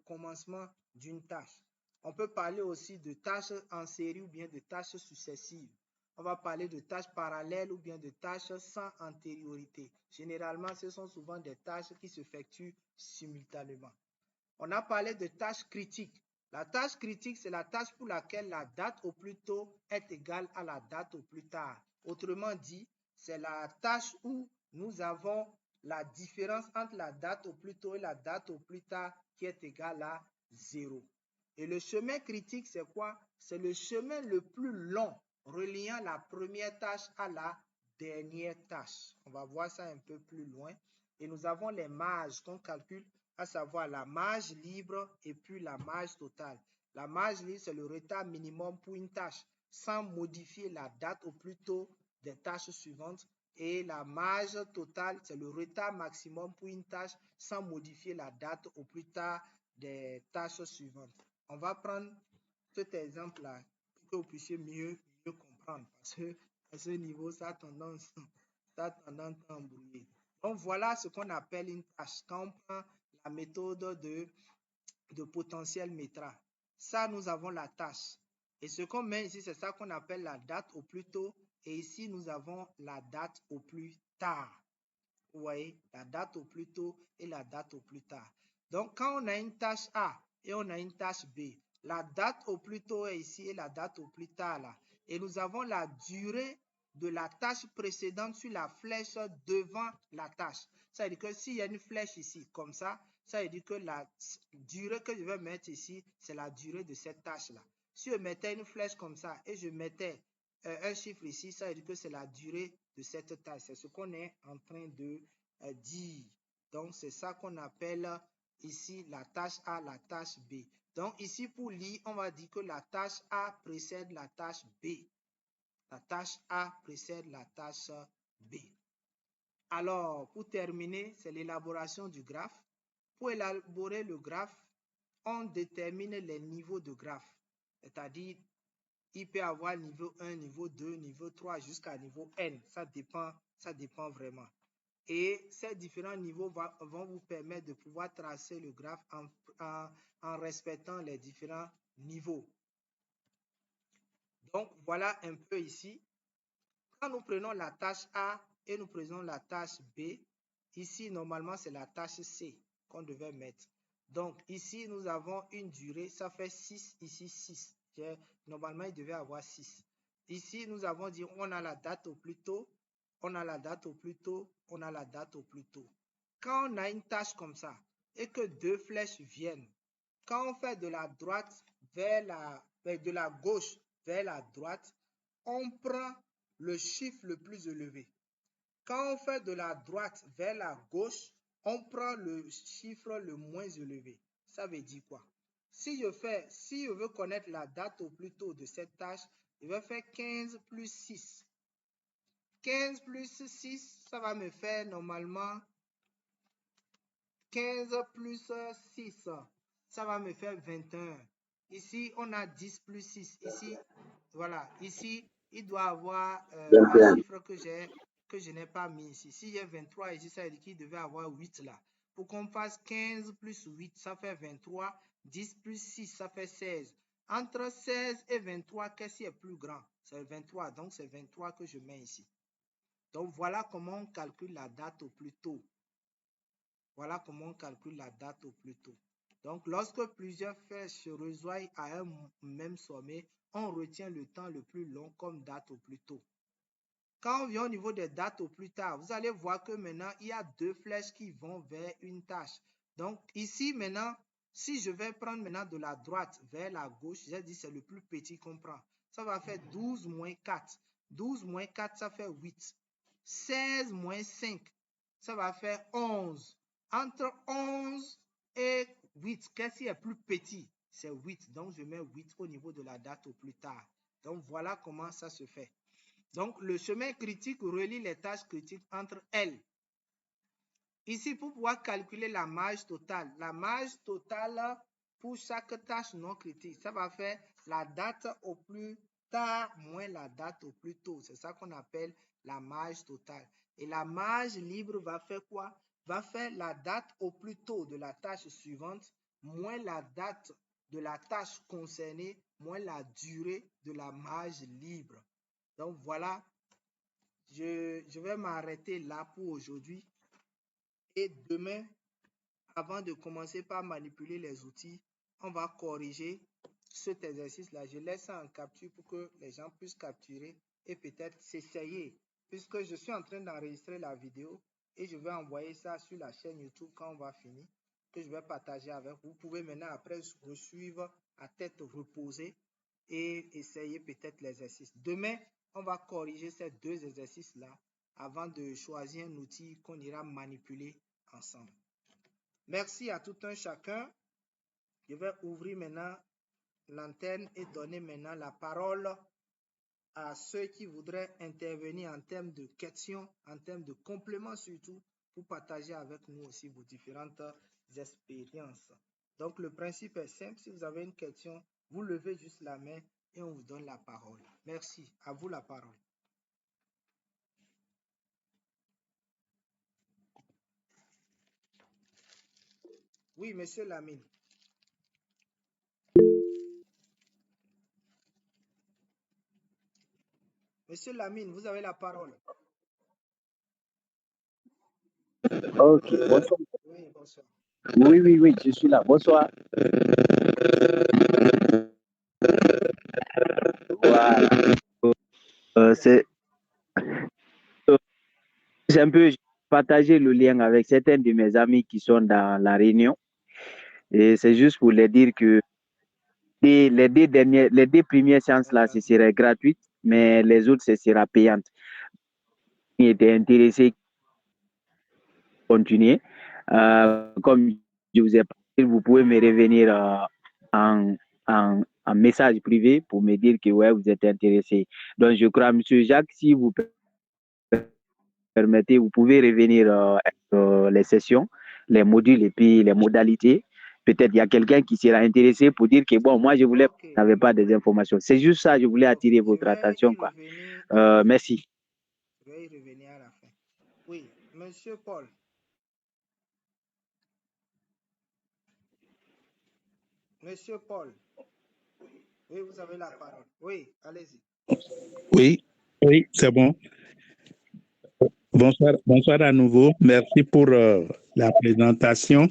commencement d'une tâche. On peut parler aussi de tâches en série ou bien de tâches successives. On va parler de tâches parallèles ou bien de tâches sans antériorité. Généralement, ce sont souvent des tâches qui s'effectuent simultanément. On a parlé de tâches critiques. La tâche critique, c'est la tâche pour laquelle la date au plus tôt est égale à la date au plus tard. Autrement dit, c'est la tâche où nous avons la différence entre la date au plus tôt et la date au plus tard qui est égale à 0. Et le chemin critique, c'est quoi? C'est le chemin le plus long reliant la première tâche à la dernière tâche. On va voir ça un peu plus loin. Et nous avons les marges qu'on calcule, à savoir la marge libre et puis la marge totale. La marge libre, c'est le retard minimum pour une tâche sans modifier la date au plus tôt des tâches suivantes. Et la marge totale, c'est le retard maximum pour une tâche sans modifier la date au plus tard des tâches suivantes. On va prendre cet exemple-là pour que vous puissiez mieux comprendre parce que à ce niveau, ça a tendance à embrouiller. Donc, voilà ce qu'on appelle une tâche. Quand on prend la méthode de potentiel métra, ça, nous avons la tâche. Et ce qu'on met ici, c'est ça qu'on appelle la date au plus tôt. Et ici, nous avons la date au plus tard. Vous voyez, la date au plus tôt et la date au plus tard. Donc, quand on a une tâche A et on a une tâche B, la date au plus tôt est ici et la date au plus tard là. Et nous avons la durée de la tâche précédente sur la flèche devant la tâche. Ça veut dire que s'il y a une flèche ici, comme ça veut dire que la durée que je vais mettre ici, c'est la durée de cette tâche-là. Si je mettais une flèche comme ça et je mettais un chiffre ici, ça veut dire que c'est la durée de cette tâche. C'est ce qu'on est en train de dire. Donc, c'est ça qu'on appelle ici la tâche A, la tâche B. Donc, ici, pour lire, on va dire que la tâche A précède la tâche B. La tâche A précède la tâche B. Alors, pour terminer, c'est l'élaboration du graphe. Pour élaborer le graphe, on détermine les niveaux de graphe. C'est-à-dire, il peut avoir niveau 1, niveau 2, niveau 3 jusqu'à niveau N. Ça dépend vraiment. Et ces différents niveaux vont vous permettre de pouvoir tracer le graphe en respectant les différents niveaux. Donc, voilà un peu ici. Quand nous prenons la tâche A et nous prenons la tâche B, ici, normalement, c'est la tâche C qu'on devait mettre. Donc, ici, nous avons une durée, ça fait 6, ici 6. Normalement, il devait avoir 6. Ici, nous avons dit, on a la date au plus tôt, on a la date au plus tôt, on a la date au plus tôt. Quand on a une tâche comme ça et que deux flèches viennent, quand on fait de la droite vers de la gauche vers la droite, on prend le chiffre le plus élevé. Quand on fait de la droite vers la gauche, on prend le chiffre le moins élevé. Ça veut dire quoi? Si je veux connaître la date au plus tôt de cette tâche, je vais faire 15 plus 6. 15 plus 6, ça va me faire normalement 15 plus 6, ça va me faire 21. Ici, on a 10 plus 6. Ici, voilà. Ici, il doit avoir un chiffre que je n'ai pas mis ici. Si j'ai 23 ici, ça veut dire qu'il devait avoir 8 là. Pour qu'on fasse 15 plus 8, ça fait 23. 10 plus 6, ça fait 16. Entre 16 et 23, qu'est-ce qui est plus grand? C'est 23. Donc, c'est 23 que je mets ici. Donc, voilà comment on calcule la date au plus tôt. Voilà comment on calcule la date au plus tôt. Donc, lorsque plusieurs flèches se rejoignent à un même sommet, on retient le temps le plus long comme date au plus tôt. Quand on vient au niveau des dates au plus tard, vous allez voir que maintenant, il y a deux flèches qui vont vers une tâche. Donc, ici, maintenant, si je vais prendre maintenant de la droite vers la gauche, j'ai dit c'est le plus petit qu'on prend. Ça va faire 12 moins 4. 12 moins 4, ça fait 8. 16 moins 5, ça va faire 11. Entre 11 et 8, qu'est-ce qui est plus petit? C'est 8. Donc, je mets 8 au niveau de la date au plus tard. Donc, voilà comment ça se fait. Donc, le chemin critique relie les tâches critiques entre elles. Ici, pour pouvoir calculer la marge totale, pour chaque tâche non critique, ça va faire la date au plus tard moins la date au plus tôt. C'est ça qu'on appelle la marge totale. Et la marge libre va faire quoi? Va faire la date au plus tôt de la tâche suivante moins la date de la tâche concernée moins la durée de la marge libre. Donc, voilà, je vais m'arrêter là pour aujourd'hui. Et demain, avant de commencer par manipuler les outils, on va corriger cet exercice-là. Je laisse ça en capture pour que les gens puissent capturer et peut-être s'essayer. Puisque je suis en train d'enregistrer la vidéo et je vais envoyer ça sur la chaîne YouTube quand on va finir, que je vais partager avec vous. Vous pouvez maintenant après suivre à tête reposée et essayer peut-être l'exercice. Demain, on va corriger ces deux exercices-là avant de choisir un outil qu'on ira manipuler ensemble. Merci à tout un chacun. Je vais ouvrir maintenant l'antenne et donner maintenant la parole à ceux qui voudraient intervenir en termes de questions, en termes de compléments surtout, pour partager avec nous aussi vos différentes expériences. Donc, le principe est simple. Si vous avez une question, vous levez juste la main et on vous donne la parole. Merci. À vous la parole. Oui, monsieur Lamine. Monsieur Lamine, vous avez la parole. Ok, bonsoir. Oui, bonsoir. Oui, je suis là. Bonsoir. Voilà. C'est un peu partager le lien avec certains de mes amis qui sont dans la réunion. Et c'est juste pour les dire que les deux premières séances là, ce serait gratuit, mais les autres, ce sera payante. Qui étaient intéressés, continuer. Comme je vous ai parlé, vous pouvez me revenir en message privé pour me dire que ouais, vous êtes intéressé. Donc, je crois, Monsieur Jacques, si vous permettez, vous pouvez revenir les sessions, les modules et puis les modalités. Peut-être il y a quelqu'un qui sera intéressé pour dire que bon, moi je voulais, Okay. n'avais pas des informations. C'est juste ça, je voulais attirer votre attention, quoi. Merci. Je vais y revenir à la fin. Oui, Monsieur Paul. Monsieur Paul. Oui, vous avez la parole. Oui, allez-y. Oui, c'est bon. Bonsoir à nouveau. Merci pour la présentation.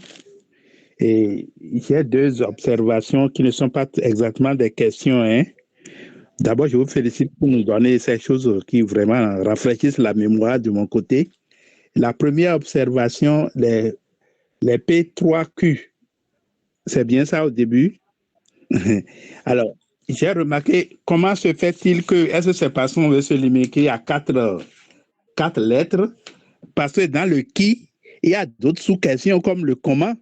Et j'ai deux observations qui ne sont pas exactement des questions, hein. D'abord, je vous félicite pour nous donner ces choses qui vraiment rafraîchissent la mémoire de mon côté. La première observation, les P3Q, c'est bien ça au début? Alors, j'ai remarqué comment se fait-il que, est-ce que c'est parce qu'on veut se limiter à quatre lettres? Parce que dans le qui, il y a d'autres sous-questions comme le comment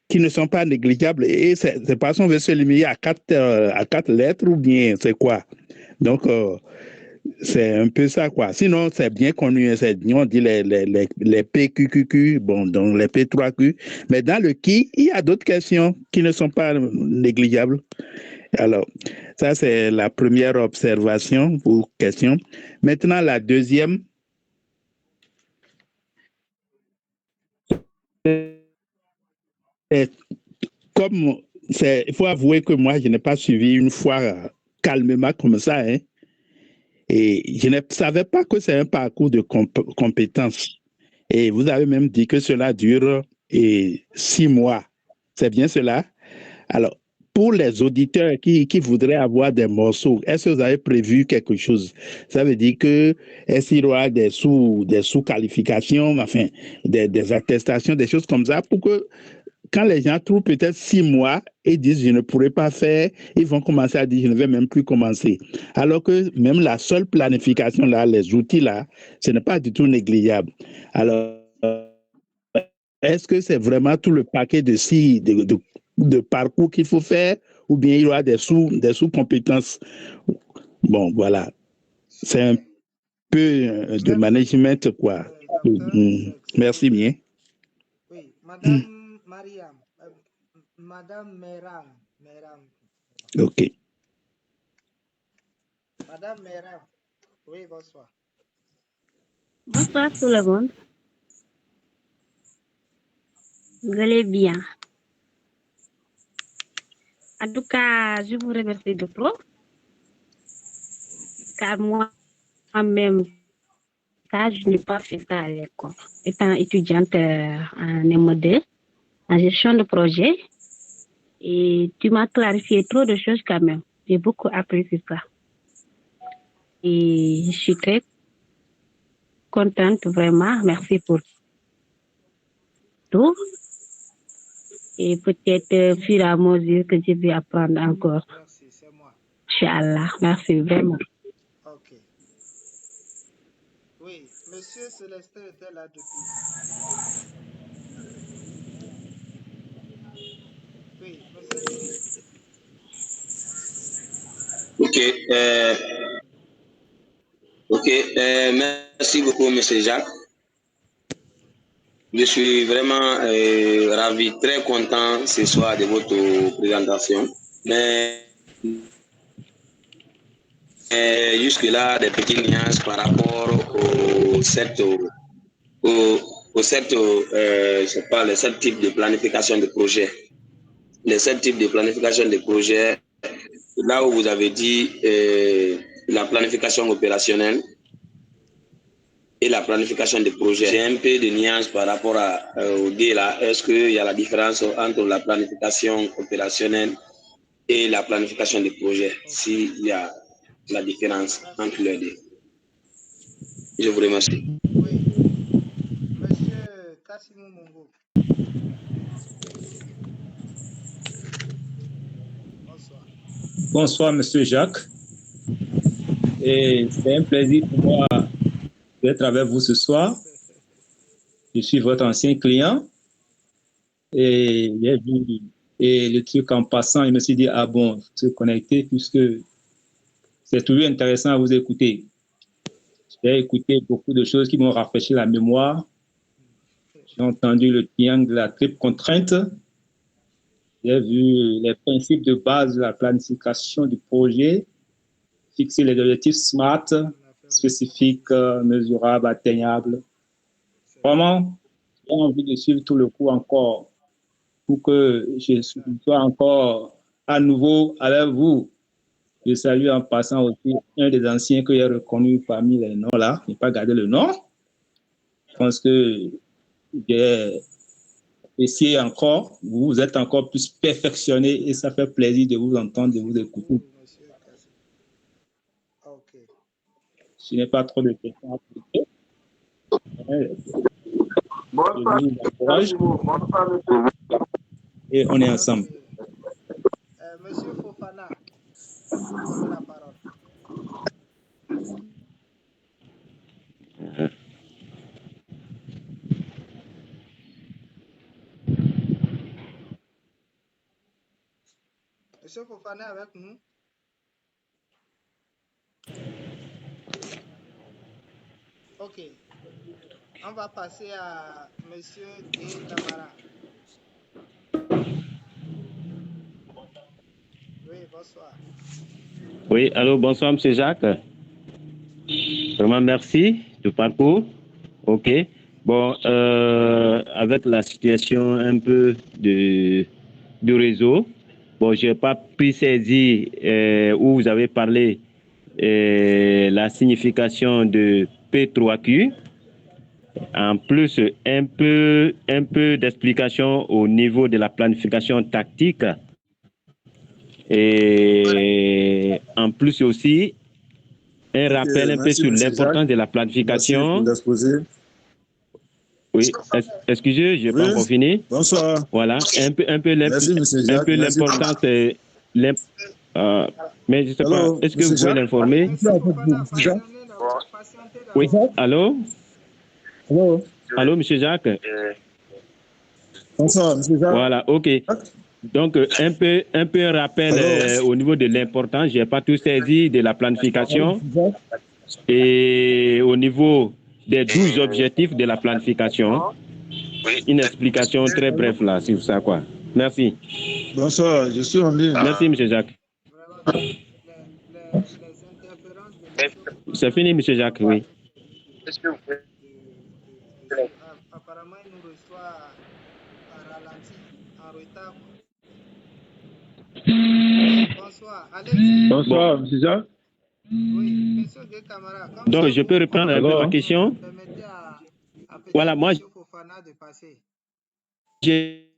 qui ne sont pas négligeables. Et c'est parce qu'on veut se limiter à quatre lettres ou bien c'est quoi? Donc, c'est un peu ça, quoi. Sinon, c'est bien connu, on dit les PQQQ, bon, donc les P3Q. Mais dans le qui, il y a d'autres questions qui ne sont pas négligeables. Alors, ça, c'est la première observation ou question. Maintenant, la deuxième, comme il faut avouer que moi, je n'ai pas suivi une fois calmement comme ça, hein, et je ne savais pas que c'est un parcours de compétences. Et vous avez même dit que cela dure 6 mois. C'est bien cela? Alors, pour les auditeurs qui voudraient avoir des morceaux, est-ce que vous avez prévu quelque chose? Ça veut dire que est-ce qu'il y aura des sous-qualifications, enfin, des attestations, des choses comme ça, pour que quand les gens trouvent peut-être 6 mois et disent je ne pourrai pas faire, ils vont commencer à dire je ne vais même plus commencer. Alors que même la seule planification là, les outils là, ce n'est pas du tout négligeable. Alors, est-ce que c'est vraiment tout le paquet de parcours qu'il faut faire ou bien il y aura des sous-compétences? Bon, voilà. C'est un peu de management, quoi. Merci bien. Oui, Madame Mariam, Madame Meram. OK. Madame Meram. Oui, bonsoir. Bonsoir tout le monde. Vous allez bien. En tout cas, je vous remercie de trop. Car moi-même, ça, je n'ai pas fait ça à l'école. Étant étudiante en M2, en gestion de projet, et tu m'as clarifié trop de choses quand même. J'ai beaucoup appris sur ça. Et je suis très contente, vraiment. Merci pour tout. Et peut-être au fur et à mesure que je vais apprendre encore. Merci, c'est moi. Inch'Allah. Merci vraiment. OK. Oui, Monsieur Célestin était là depuis. Oui, Monsieur Célestin. Ok. Ok, merci beaucoup, M. Jacques. Je suis vraiment ravi, très content ce soir de votre présentation. Mais jusque-là, des petites nuances par rapport au sept types de planification de projet. Les 7 types de planification de projet, là où vous avez dit la planification opérationnelle et la planification de projet. J'ai un peu de nuance par rapport au D là. Est-ce qu'il y a la différence entre la planification opérationnelle et la planification de projet? S'il y a la différence entre les deux. Je vous remercie. Oui. Monsieur Kassimou Mongo. Bonsoir. Bonsoir, Monsieur Jacques. Et c'est un plaisir pour moi d'être avec vous ce soir. Je suis votre ancien client. Et j'ai vu et le truc en passant, je me suis dit, ah bon, se connecter puisque c'est toujours intéressant à vous écouter. J'ai écouté beaucoup de choses qui m'ont rafraîchi la mémoire. J'ai entendu le triangle de la triple contrainte. J'ai vu les principes de base de la planification du projet, fixer les objectifs SMART, spécifiques, mesurables, atteignables. Vraiment, j'ai envie de suivre tout le cours encore pour que je sois encore à nouveau avec vous. Je salue en passant aussi un des anciens que j'ai reconnu parmi les noms là. Je n'ai pas gardé le nom. Je pense que j'ai essayé encore. Vous êtes encore plus perfectionné et ça fait plaisir de vous entendre, de vous écouter. Je n'ai pas trop de questions à poser. Bonsoir. Bonsoir, et on est ensemble. Monsieur Fofana, vous avez la parole. Monsieur Fofana avec nous. Ok. On va passer à Monsieur Gué Camara. Oui, bonsoir. Oui, allô, bonsoir, M. Jacques. Vraiment, merci du parcours. OK. Bon, avec la situation un peu du réseau, bon, je n'ai pas pu saisir où vous avez parlé la signification de P3Q. En plus, un peu d'explication au niveau de la planification tactique. Et en plus aussi, un rappel un peu sur l'importance de la planification. Oui, excusez, je n'ai pas encore fini. Bonsoir. Voilà, un peu l'importance. Mais je ne sais pas, est-ce que vous pouvez l'informer? Oui, allô? Allô, M. Jacques? Bonsoir, M. Jacques. Voilà, OK. Donc, un peu un rappel au niveau de l'importance. Je n'ai pas tout saisi de la planification. Et au niveau des 12 objectifs de la planification, une explication très brève là sur ça, quoi. Merci. Bonsoir, je suis en ligne. Merci, M. Jacques. C'est fini, M. Jacques, oui. Apparemment, il nous reçoit à ralenti, en retard. Bonsoir. Allez-y. Bonsoir, M. Jacques. Oui, monsieur Gué Camara. Donc, je peux reprendre un peu ma question? Voilà, moi, Fofana de passer. j'ai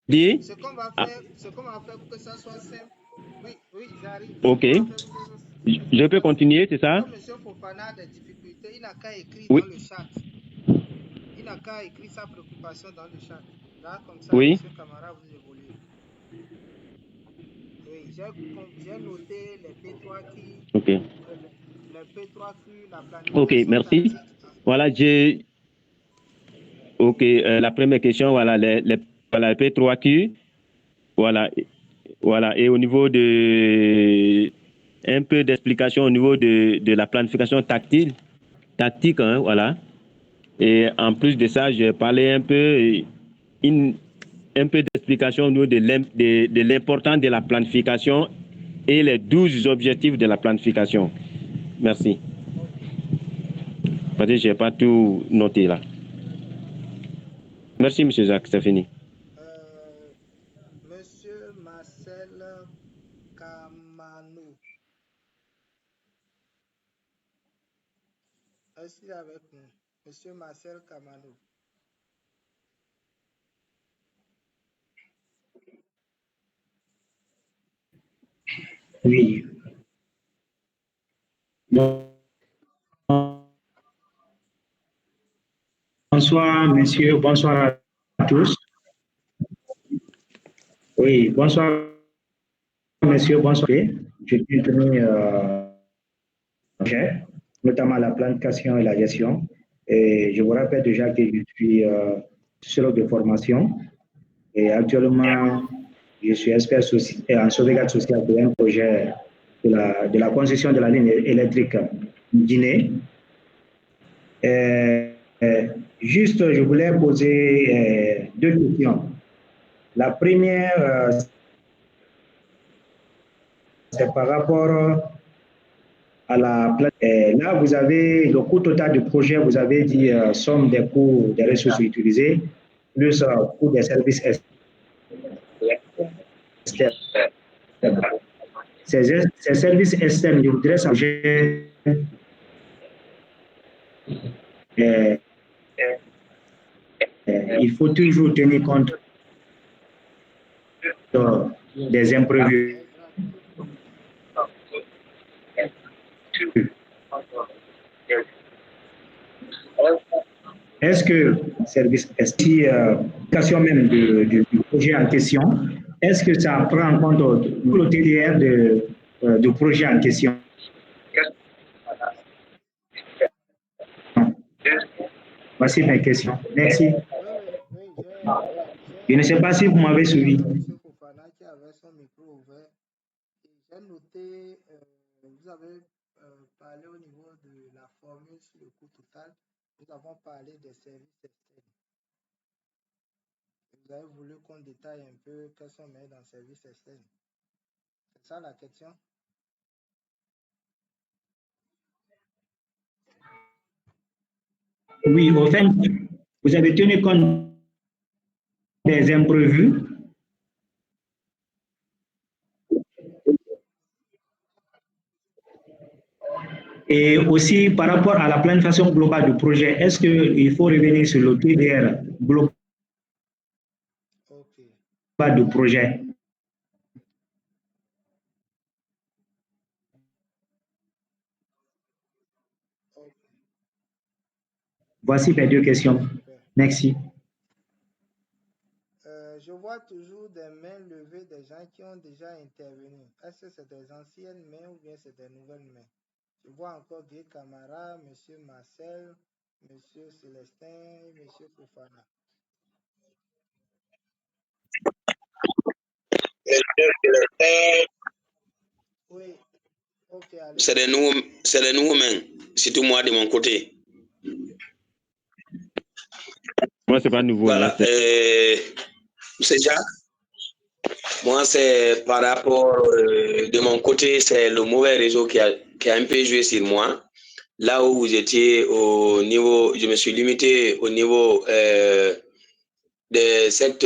dit. Ce qu'on va faire pour que ça soit simple. Oui, j'arrive. OK. Je peux continuer, c'est ça? Comme monsieur Fofana a des difficultés, il n'a qu'à écrire dans le chat. Il n'a qu'à écrire sa préoccupation dans le chat. Là, comme ça, oui. monsieur Camara, vous évoluez. Oui, j'ai noté les P3Q. OK. Le P3Q, la planification. OK, merci. Tactique. Voilà, OK, la première question, voilà, les P3Q. Voilà, et au niveau de un peu d'explication au niveau de la planification tactique, hein, voilà. Et en plus de ça, je parlais un peu d'explication au niveau de l'importance de la planification et les 12 objectifs de la planification. Merci. Parce que je n'ai pas tout noté là. Merci, M. Jacques, c'est fini. Monsieur Marcel Kamano. Est-ce qu'il est avec nous? Monsieur Marcel Kamano. Oui. Bonsoir, monsieur. Bonsoir à tous. Oui, bonsoir, monsieur. Bonsoir. Je suis venu notamment la planification et la gestion. Et je vous rappelle déjà que je suis sociologue de formation. Et actuellement, je suis expert en sauvegarde sociale pour un projet de la concession de la ligne électrique Guinée. Juste, je voulais poser deux questions. La première, c'est par rapport à la plateforme. Là, vous avez le coût total du projet, vous avez dit somme des coûts des ressources utilisées, plus coût des services externes. Ces services externes, je voudrais savoir, il faut toujours tenir compte des imprévus. Est-ce que service question même du projet en question, est-ce que ça prend en compte le TDR du projet en question? Voici mes questions. Merci. Je ne sais pas si vous m'avez suivi. J'ai noté, vous avez parlé au niveau de la formule sur le coût total. Nous avons parlé des services externes. Vous avez voulu qu'on détaille un peu quels sont mis dans les services externes. C'est ça la question? Oui, au fait, vous avez tenu compte des imprévus. Et aussi, par rapport à la planification globale du projet, est-ce qu'il faut revenir sur le TDR global du projet? Voici mes deux questions. Merci. Je vois toujours des mains levées des gens qui ont déjà intervenu. Est-ce que c'est des anciennes mains ou bien c'est des nouvelles mains? Je vois encore Guy Camara, M. Marcel, M. Célestin, M. Fofana. Oui. Okay, c'est les nouveaux mains. C'est tout moi de mon côté. Moi, c'est pas nouveau. Voilà. C'est Jacques. Moi, c'est par rapport de mon côté, c'est le mauvais réseau qui a un peu joué sur moi. Là où vous étiez au niveau, je me suis limité au niveau de cette,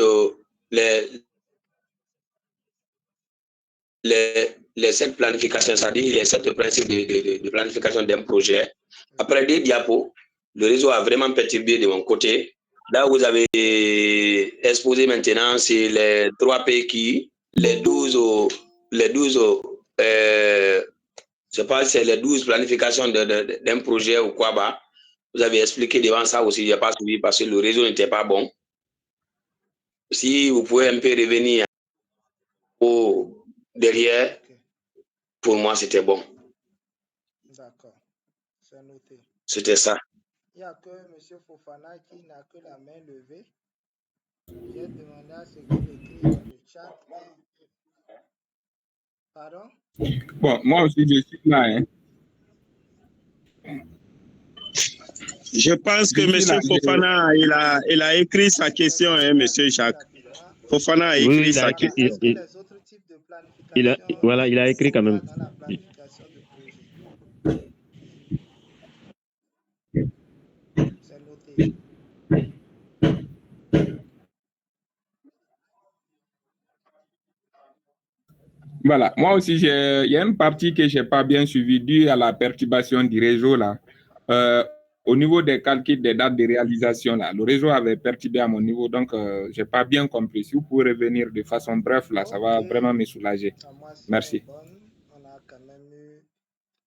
les 7 planifications, c'est-à-dire les 7 principes de planification d'un projet. Après des diapos, le réseau a vraiment perturbé de mon côté. Là où vous avez exposé maintenant, c'est les 3 PQ, les 12, je sais pas si c'est les 12 planifications d'un projet ou quoi, bah. Vous avez expliqué devant ça aussi, je n'ai pas suivi parce que le réseau n'était pas bon. Si vous pouvez un peu revenir derrière, pour moi, c'était bon. D'accord, c'est noté. C'était ça. Il n'y a que M. Fofana qui n'a que la main levée. J'ai demandé à ce qu'il écrive dans le chat. Pardon? Bon, moi aussi, je suis là. Hein. Je pense que M. Fofana, il a écrit sa question, hein, M. Jacques. Fofana a écrit sa question. Voilà, il a écrit quand même. Dans la planification de projet. C'est noté. Voilà, moi aussi, il y a une partie que je n'ai pas bien suivie due à la perturbation du réseau là. Au niveau des calculs des dates de réalisation, là, le réseau avait perturbé à mon niveau, donc je n'ai pas bien compris. Si vous pouvez revenir de façon bref, là, ça va vraiment me soulager. Merci. On a quand même eu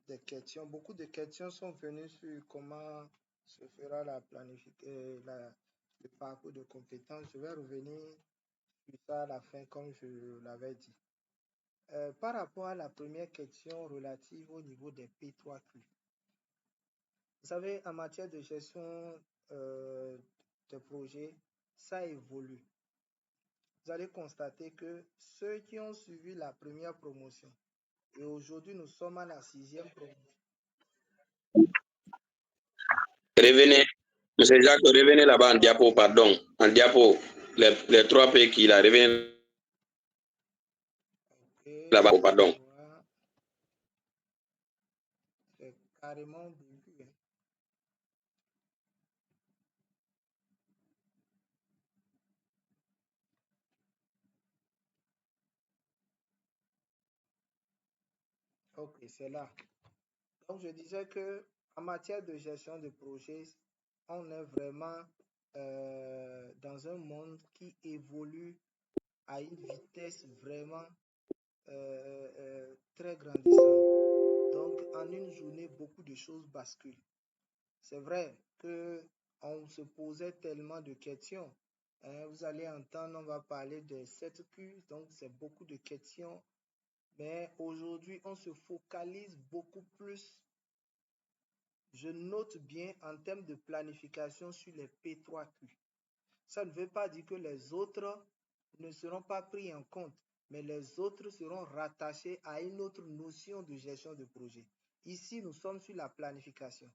des questions. Beaucoup de questions sont venues sur comment se fera la planification, le parcours de compétences. Je vais revenir sur ça à la fin, comme je l'avais dit. Par rapport à la première question relative au niveau des P3Q, vous savez, en matière de gestion de projet, ça évolue. Vous allez constater que ceux qui ont suivi la première promotion, et aujourd'hui nous sommes à la 6e promotion. Revenez, M. Jacques, revenez là-bas en diapo, pardon. En diapo, les 3 P qu'il a, revenez là-bas, pardon. C'est carrément au début. Hein. Ok, c'est là. Donc, je disais que en matière de gestion de projet, on est vraiment dans un monde qui évolue à une vitesse vraiment très grandissante. Donc, en une journée, beaucoup de choses basculent. C'est vrai qu'on se posait tellement de questions. Hein, vous allez entendre, on va parler des 7Q, donc c'est beaucoup de questions. Mais aujourd'hui, on se focalise beaucoup plus. Je note bien en termes de planification sur les P3Q. Ça ne veut pas dire que les autres ne seront pas pris en compte, mais les autres seront rattachés à une autre notion de gestion de projet. Ici, nous sommes sur la planification.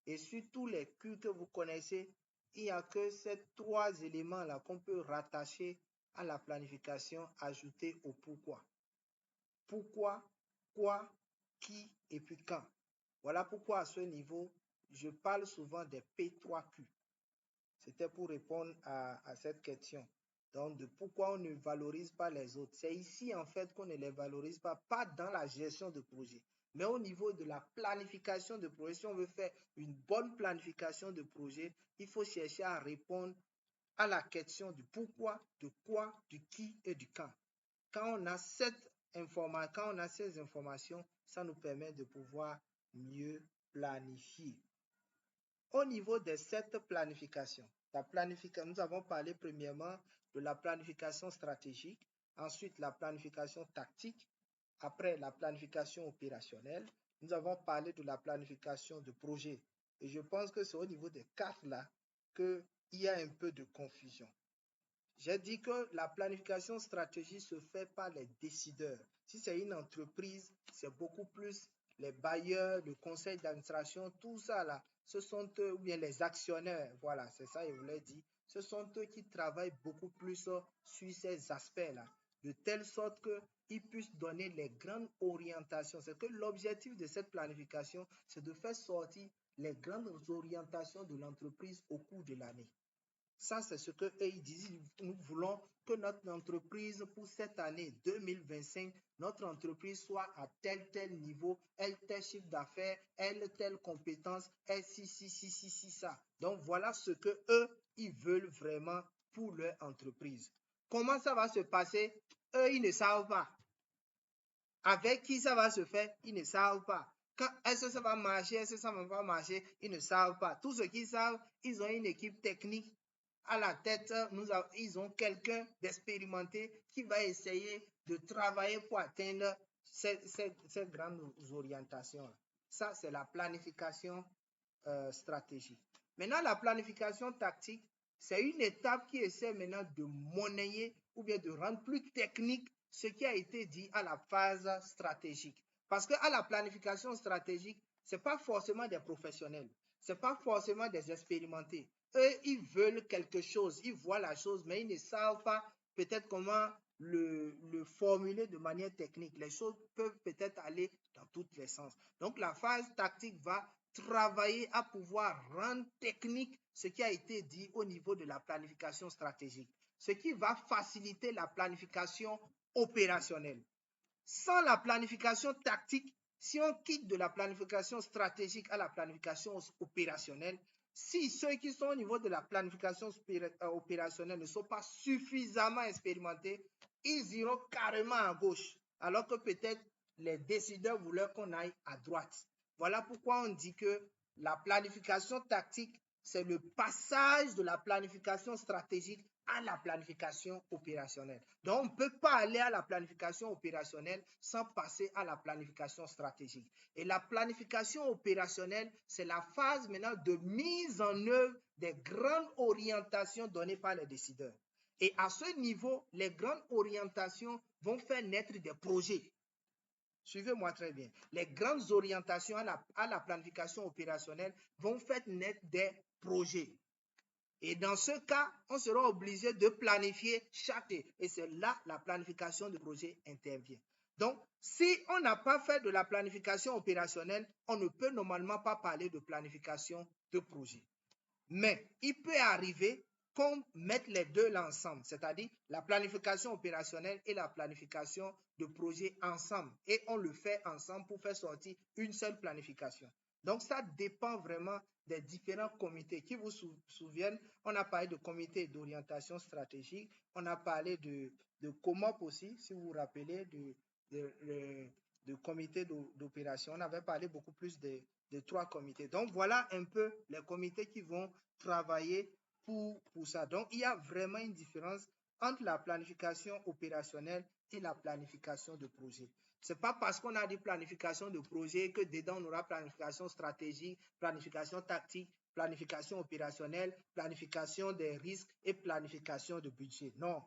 Et sur tous les Q que vous connaissez, il n'y a que ces 3 éléments-là qu'on peut rattacher à la planification, ajouter au pourquoi. Pourquoi, quoi, qui et puis quand. Voilà pourquoi à ce niveau, je parle souvent des P3Q. C'était pour répondre à cette question. Donc, de pourquoi on ne valorise pas les autres. C'est ici, en fait, qu'on ne les valorise pas dans la gestion de projet, mais au niveau de la planification de projet. Si on veut faire une bonne planification de projet, il faut chercher à répondre à la question du pourquoi, du quoi, du qui et du quand. Quand on a ces informations, ça nous permet de pouvoir mieux planifier. Au niveau de cette planification, nous avons parlé premièrement de la planification stratégique, ensuite la planification tactique, après la planification opérationnelle. Nous avons parlé de la planification de projet. Et je pense que c'est au niveau des 4 là qu'il y a un peu de confusion. J'ai dit que la planification stratégique se fait par les décideurs. Si c'est une entreprise, c'est beaucoup plus les bailleurs, le conseil d'administration, tout ça là, ce sont eux, ou bien les actionnaires, voilà, c'est ça je voulais dire. Ce sont eux qui travaillent beaucoup plus sur ces aspects-là, de telle sorte qu'ils puissent donner les grandes orientations. C'est que l'objectif de cette planification, c'est de faire sortir les grandes orientations de l'entreprise au cours de l'année. Ça, c'est ce qu'eux disent. Nous voulons que notre entreprise, pour cette année 2025, notre entreprise soit à tel niveau, tel chiffre d'affaires, telle compétence, ça. Donc, voilà ce qu'eux, ils veulent vraiment pour leur entreprise. Comment ça va se passer? Eux, ils ne savent pas. Avec qui ça va se faire? Ils ne savent pas. Est-ce que ça va marcher? Est-ce que ça ne va pas marcher? Ils ne savent pas. Tout ce qu'ils savent, ils ont une équipe technique à la tête, ils ont quelqu'un d'expérimenté qui va essayer de travailler pour atteindre ces grandes orientations. Ça, c'est la planification stratégique. Maintenant, la planification tactique, c'est une étape qui essaie maintenant de monnayer ou bien de rendre plus technique ce qui a été dit à la phase stratégique. Parce qu'à la planification stratégique, ce n'est pas forcément des professionnels, ce n'est pas forcément des expérimentés. Eux, ils veulent quelque chose, ils voient la chose, mais ils ne savent pas peut-être comment le formuler de manière technique. Les choses peuvent peut-être aller dans tous les sens. Donc, la phase tactique va travailler à pouvoir rendre technique ce qui a été dit au niveau de la planification stratégique, ce qui va faciliter la planification opérationnelle. Sans la planification tactique, si on quitte de la planification stratégique à la planification opérationnelle, si ceux qui sont au niveau de la planification opérationnelle ne sont pas suffisamment expérimentés, ils iront carrément à gauche, alors que peut-être les décideurs voulaient qu'on aille à droite. Voilà pourquoi on dit que la planification tactique, c'est le passage de la planification stratégique à la planification opérationnelle. Donc, on ne peut pas aller à la planification opérationnelle sans passer à la planification stratégique. Et la planification opérationnelle, c'est la phase maintenant de mise en œuvre des grandes orientations données par les décideurs. Et à ce niveau, les grandes orientations vont faire naître des projets. Suivez-moi très bien. Les grandes orientations à la planification opérationnelle vont faire naître des projets. Et dans ce cas, on sera obligé de planifier chaque. Et c'est là la planification de projet intervient. Donc, si on n'a pas fait de la planification opérationnelle, on ne peut normalement pas parler de planification de projet. Mais il peut arriver qu'on mette les deux là ensemble, c'est-à-dire la planification opérationnelle et la planification de projet ensemble. Et on le fait ensemble pour faire sortir une seule planification. Donc, ça dépend vraiment des différents comités. Qui vous souviennent, on a parlé de comité d'orientation stratégique, on a parlé de COMOP aussi, si vous vous rappelez, de comité d'opération. On avait parlé beaucoup plus de 3 comités. Donc, voilà un peu les comités qui vont travailler pour ça. Donc, il y a vraiment une différence entre la planification opérationnelle et la planification de projet. Ce n'est pas parce qu'on a dit planification de projet que dedans on aura planification stratégique, planification tactique, planification opérationnelle, planification des risques et planification de budget. Non,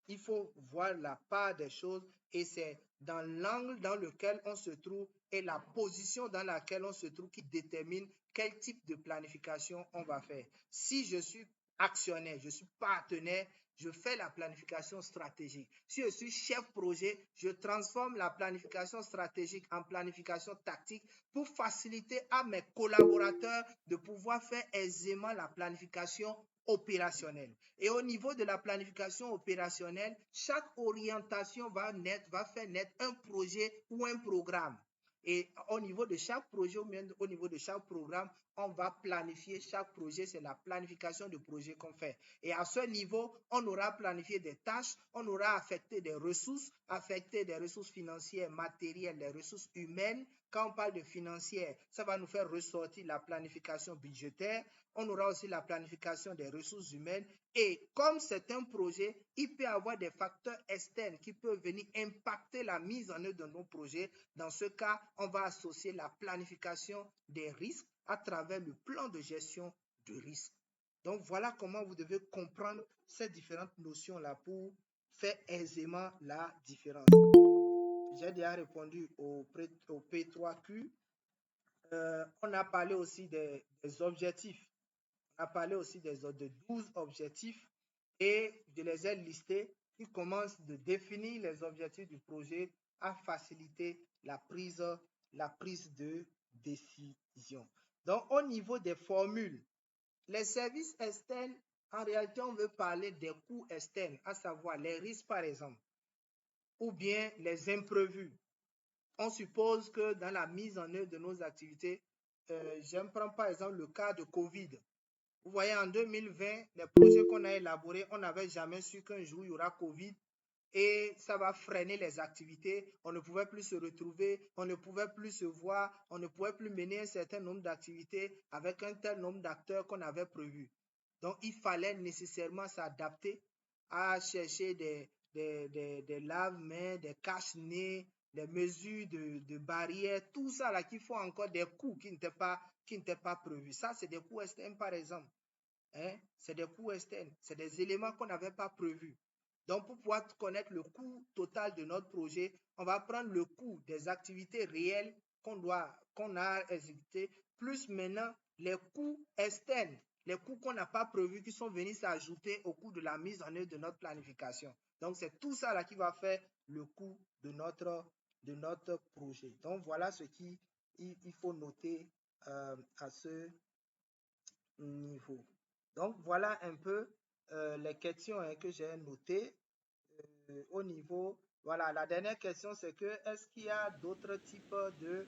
il faut voir la part des choses et c'est dans l'angle dans lequel on se trouve et la position dans laquelle on se trouve qui détermine quel type de planification on va faire. Si je suis actionnaire, je suis partenaire, je fais la planification stratégique. Si je suis chef projet, je transforme la planification stratégique en planification tactique pour faciliter à mes collaborateurs de pouvoir faire aisément la planification opérationnelle. Et au niveau de la planification opérationnelle, chaque orientation va faire naître un projet ou un programme. Et au niveau de chaque projet ou même au niveau de chaque programme, on va planifier chaque projet. C'est la planification de projet qu'on fait. Et à ce niveau, on aura planifié des tâches, on aura affecté des ressources financières, matérielles, des ressources humaines. Quand on parle de financière, ça va nous faire ressortir la planification budgétaire. On aura aussi la planification des ressources humaines. Et comme c'est un projet, il peut y avoir des facteurs externes qui peuvent venir impacter la mise en œuvre de nos projets. Dans ce cas, on va associer la planification des risques à travers le plan de gestion de risque. Donc, voilà comment vous devez comprendre ces différentes notions-là pour faire aisément la différence. J'ai déjà répondu au P3Q. On a parlé aussi des objectifs. On a parlé aussi de 12 objectifs et je les ai listés qui commencent de définir les objectifs du projet à faciliter la prise de décision. Donc, au niveau des formules, les services externes, en réalité, on veut parler des coûts externes, à savoir les risques, par exemple, ou bien les imprévus. On suppose que dans la mise en œuvre de nos activités, je prends par exemple le cas de Covid. Vous voyez, en 2020, les projets qu'on a élaborés, on n'avait jamais su qu'un jour, il y aura Covid et ça va freiner les activités. On ne pouvait plus se retrouver, on ne pouvait plus se voir, on ne pouvait plus mener un certain nombre d'activités avec un tel nombre d'acteurs qu'on avait prévu. Donc, il fallait nécessairement s'adapter à chercher des lave-mains, des cache-nez, des mesures de barrières, tout ça là qui font encore des coûts qui n'étaient pas prévus. Ça, c'est des coûts externes, par exemple. C'est des coûts externes. C'est des éléments qu'on n'avait pas prévus. Donc, pour pouvoir connaître le coût total de notre projet, on va prendre le coût des activités réelles qu'on a exécutées, plus maintenant les coûts externes, les coûts qu'on n'a pas prévus qui sont venus s'ajouter au coût de la mise en œuvre de notre planification. Donc, c'est tout ça là qui va faire le coût de notre projet. Donc, voilà ce qu'il faut noter à ce niveau. Donc, voilà un peu les questions que j'ai notées au niveau. Voilà, la dernière question, c'est que est-ce qu'il y a d'autres types de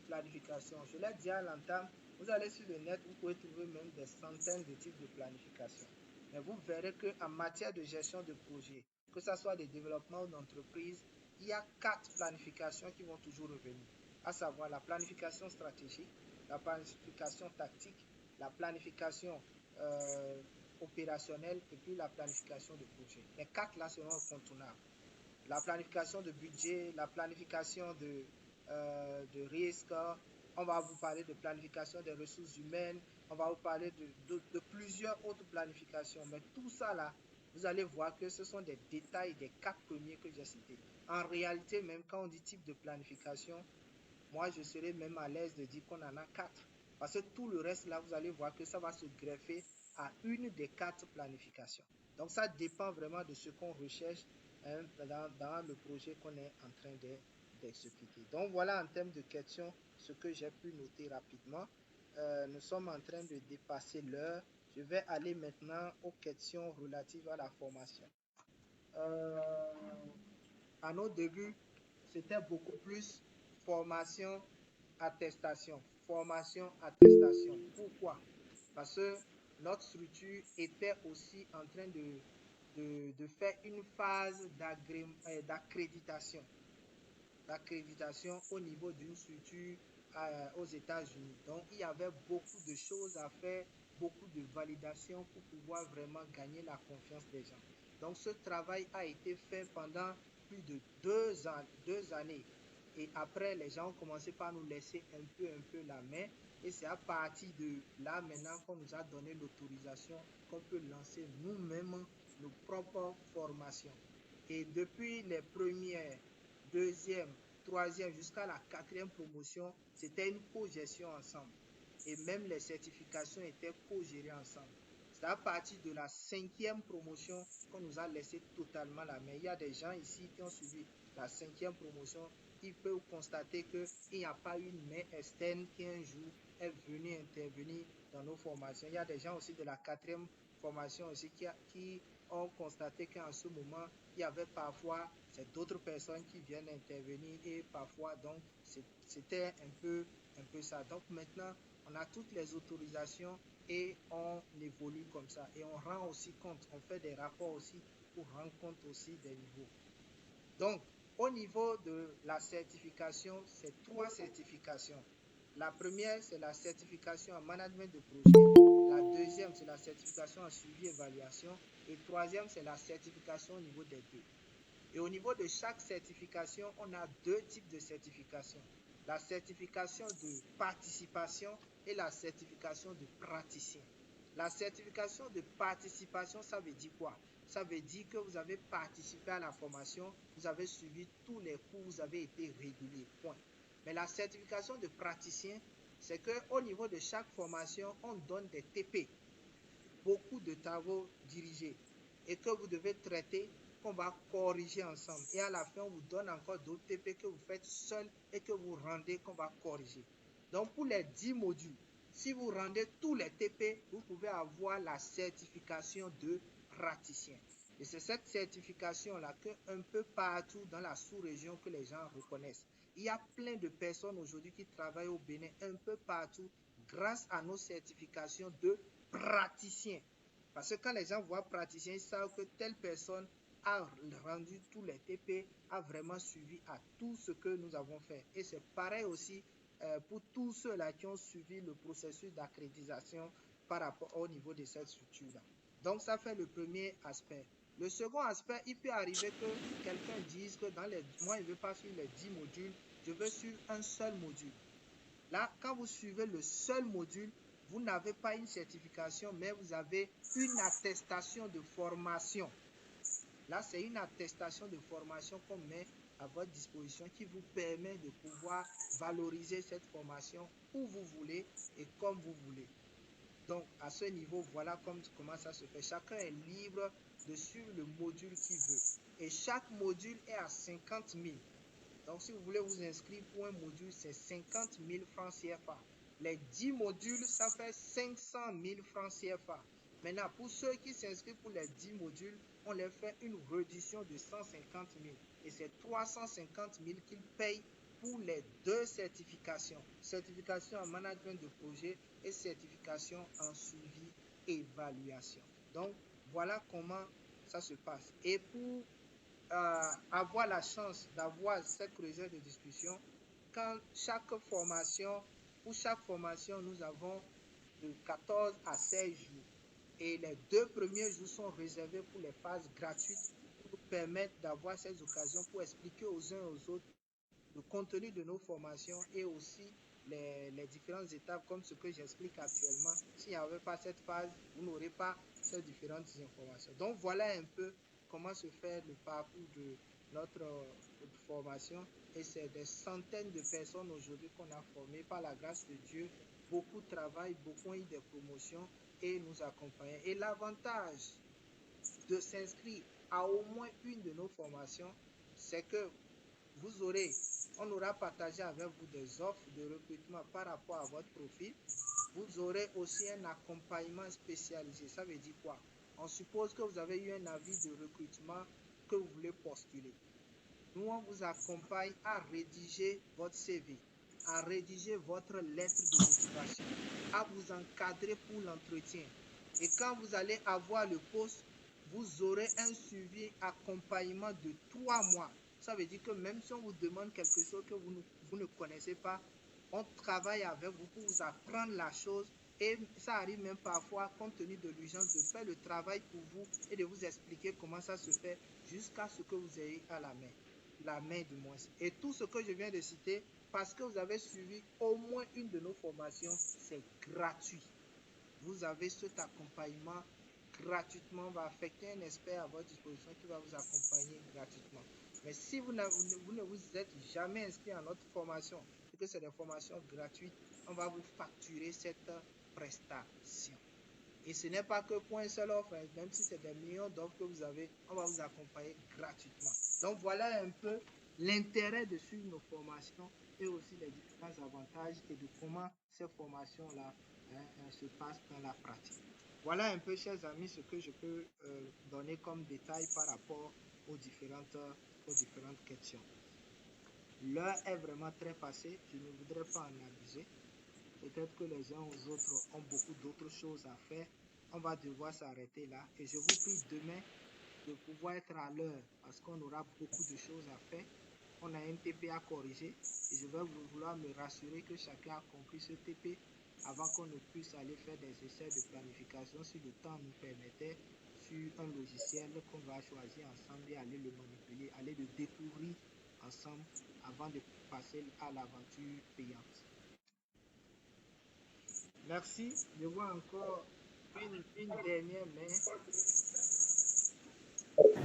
planification? Je l'ai dit à l'entame, vous allez sur le net, vous pouvez trouver même des centaines de types de planification. Mais vous verrez qu'en matière de gestion de projet, que ce soit des développements ou d'entreprise, il y a 4 planifications qui vont toujours revenir, à savoir la planification stratégique, la planification tactique, la planification opérationnelle et puis la planification de projet. Les 4 là seront incontournables. La planification de budget, la planification de risque, on va vous parler de planification des ressources humaines, on va vous parler de plusieurs autres planifications. Mais tout ça là, vous allez voir que ce sont des détails des 4 premiers que j'ai cités. En réalité, même quand on dit type de planification, moi je serais même à l'aise de dire qu'on en a 4. Parce que tout le reste là, vous allez voir que ça va se greffer à une des 4 planifications. Donc ça dépend vraiment de ce qu'on recherche dans le projet qu'on est en train d'exécuter. Donc voilà en termes de questions ce que j'ai pu noter rapidement. Nous sommes en train de dépasser l'heure. Je vais aller maintenant aux questions relatives à la formation. À nos débuts, c'était beaucoup plus formation, attestation. Formation, attestation. Pourquoi? Parce que notre structure était aussi en train de faire une phase d'accréditation. D'accréditation au niveau d'une structure aux États-Unis. Donc, il y avait beaucoup de choses à faire, beaucoup de validation pour pouvoir vraiment gagner la confiance des gens. Donc, ce travail a été fait pendant plus de 2 années. Et après, les gens ont commencé par nous laisser un peu la main. Et c'est à partir de là, maintenant, qu'on nous a donné l'autorisation qu'on peut lancer nous-mêmes nos propres formations. Et depuis les premières, deuxième, troisième jusqu'à la 4e promotion, c'était une co-gestion ensemble. Et même les certifications étaient co-gérées ensemble. C'est à partir de la 5e promotion qu'on nous a laissé totalement la main. Il y a des gens ici qui ont suivi la 5e promotion. Ils peuvent constater qu'il n'y a pas une main externe qui un jour est venue intervenir dans nos formations. Il y a des gens aussi de la 4e formation aussi qui ont constaté qu'en ce moment, il y avait parfois d'autres personnes qui viennent intervenir et parfois, donc, c'était un peu ça. Donc, maintenant, on a toutes les autorisations et on évolue comme ça. Et on rend aussi compte, on fait des rapports aussi pour rendre compte aussi des niveaux. Donc, au niveau de la certification, c'est 3 certifications. La première, c'est la certification en management de projet. La deuxième, c'est la certification en suivi et évaluation. Et troisième, c'est la certification au niveau des 2. Et au niveau de chaque certification, on a 2 types de certification. La certification de participation et la certification de praticien. La certification de participation, ça veut dire quoi? Ça veut dire que vous avez participé à la formation, vous avez suivi tous les cours, vous avez été régulier, point. Mais la certification de praticien, c'est qu'au niveau de chaque formation, on donne des TP, beaucoup de travaux dirigés, et que vous devez traiter, qu'on va corriger ensemble. Et à la fin, on vous donne encore d'autres TP que vous faites seul et que vous rendez, qu'on va corriger. Donc, pour les 10 modules, si vous rendez tous les TP, vous pouvez avoir la certification de praticien. Et c'est cette certification-là qu'un peu partout dans la sous-région que les gens reconnaissent. Il y a plein de personnes aujourd'hui qui travaillent au Bénin un peu partout grâce à nos certifications de praticien. Parce que quand les gens voient praticien, ils savent que telle personne a rendu tous les TP, a vraiment suivi à tout ce que nous avons fait. Et c'est pareil aussi pour tous ceux-là qui ont suivi le processus d'accréditation par rapport au niveau de cette structure-là. Donc, ça fait le premier aspect. Le second aspect, il peut arriver que quelqu'un dise que moi, je ne veux pas suivre les 10 modules, je veux suivre un seul module. Là, quand vous suivez le seul module, vous n'avez pas une certification, mais vous avez une attestation de formation. Là, c'est une attestation de formation qu'on met à votre disposition qui vous permet de pouvoir valoriser cette formation où vous voulez et comme vous voulez. Donc, à ce niveau, voilà comment ça se fait. Chacun est libre de suivre le module qu'il veut. Et chaque module est à 50 000. Donc, si vous voulez vous inscrire pour un module, c'est 50 000 francs CFA. Les 10 modules, ça fait 500 000 francs CFA. Maintenant, pour ceux qui s'inscrivent pour les 10 modules, on leur fait une réduction de 150 000. Et c'est 350 000 qu'ils payent pour les 2 certifications. Certification en management de projet et certification en suivi et évaluation. Donc, voilà comment ça se passe. Et pour avoir la chance d'avoir cette réserve de discussion, pour chaque formation, nous avons de 14 à 16 jours. Et les 2 premiers jours sont réservés pour les phases gratuites pour nous permettre d'avoir ces occasions pour expliquer aux uns et aux autres le contenu de nos formations et aussi les différentes étapes comme ce que j'explique actuellement. S'il n'y avait pas cette phase, vous n'aurez pas ces différentes informations. Donc voilà un peu comment se fait le parcours de notre formation et c'est des centaines de personnes aujourd'hui qu'on a formées par la grâce de Dieu. Beaucoup travaillent, beaucoup ont eu des promotions et nous accompagnent. Et l'avantage de s'inscrire à au moins une de nos formations, c'est que on aura partagé avec vous des offres de recrutement par rapport à votre profil. Vous aurez aussi un accompagnement spécialisé. Ça veut dire quoi? On suppose que vous avez eu un avis de recrutement que vous voulez postuler. Nous, on vous accompagne à rédiger votre CV, à rédiger votre lettre de motivation, à vous encadrer pour l'entretien. Et quand vous allez avoir le poste, vous aurez un suivi accompagnement de 3 mois. Ça veut dire que même si on vous demande quelque chose que vous ne connaissez pas, on travaille avec vous pour vous apprendre la chose. Et ça arrive même parfois, compte tenu de l'urgence, de faire le travail pour vous et de vous expliquer comment ça se fait jusqu'à ce que vous ayez à la main du moins. Et tout ce que je viens de citer, parce que vous avez suivi au moins une de nos formations, c'est gratuit. Vous avez cet accompagnement gratuitement. On va affecter un expert à votre disposition qui va vous accompagner gratuitement. Mais si vous ne vous êtes jamais inscrit à notre formation et que c'est des formations gratuites, on va vous facturer cette prestation. Et ce n'est pas que pour un seul offre, même si c'est des millions d'offres que vous avez, on va vous accompagner gratuitement. Donc voilà un peu l'intérêt de suivre nos formations et aussi les différents avantages et de comment ces formations-là se passent dans la pratique. Voilà un peu, chers amis, ce que je peux donner comme détail par rapport aux différentes questions. L'heure est vraiment très passée, je ne voudrais pas en abuser. Peut-être que les uns aux autres ont beaucoup d'autres choses à faire. On va devoir s'arrêter là. Et je vous prie demain de pouvoir être à l'heure parce qu'on aura beaucoup de choses à faire. On a un TP à corriger et je vais vouloir me rassurer que chacun a compris ce TP avant qu'on ne puisse aller faire des essais de planification si le temps nous permettait sur un logiciel qu'on va choisir ensemble et aller le manipuler, aller le découvrir ensemble avant de passer à l'aventure payante. Merci. Je vois encore une dernière main.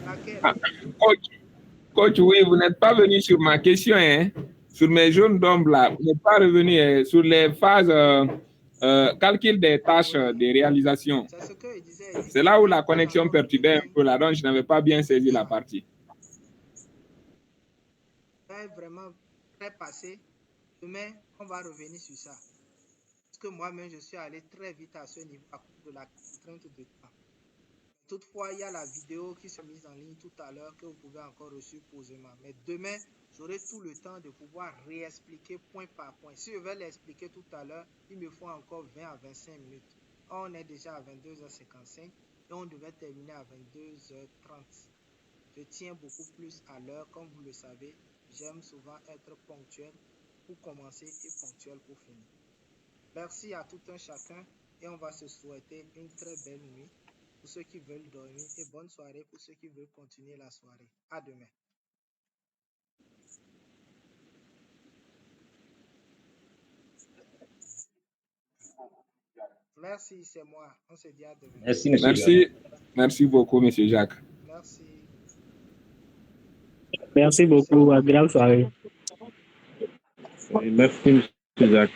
Laquelle? Coach, oui, vous n'êtes pas venu sur ma question, hein, sur mes jaunes d'ombre là. Vous n'êtes pas revenu sur les phases calcul des tâches de réalisation. C'est ce que il disait. C'est là où la connexion perturbait un peu là, donc je n'avais pas bien saisi la partie. C'est vraiment très passé. Demain, on va revenir sur ça. Parce que moi-même, je suis allé très vite à ce niveau à cause de la contrainte de temps. Toutefois, il y a la vidéo qui s'est mise en ligne tout à l'heure que vous pouvez encore reçu posément. Mais demain, j'aurai tout le temps de pouvoir réexpliquer point par point. Si je vais l'expliquer tout à l'heure, il me faut encore 20 à 25 minutes. On est déjà à 22h55 et on devait terminer à 22h30. Je tiens beaucoup plus à l'heure, comme vous le savez. J'aime souvent être ponctuel pour commencer et ponctuel pour finir. Merci à tout un chacun et on va se souhaiter une très belle nuit pour ceux qui veulent dormir et bonne soirée pour ceux qui veulent continuer la soirée. À demain. Merci, c'est moi. On se dit à demain. Merci, monsieur Jacques. Merci beaucoup, monsieur Jacques. Merci. Merci beaucoup. Agréable soirée. Merci, monsieur Jacques.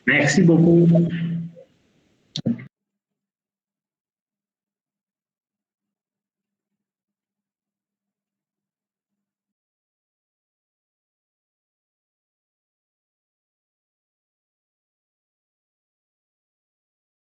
Merci beaucoup.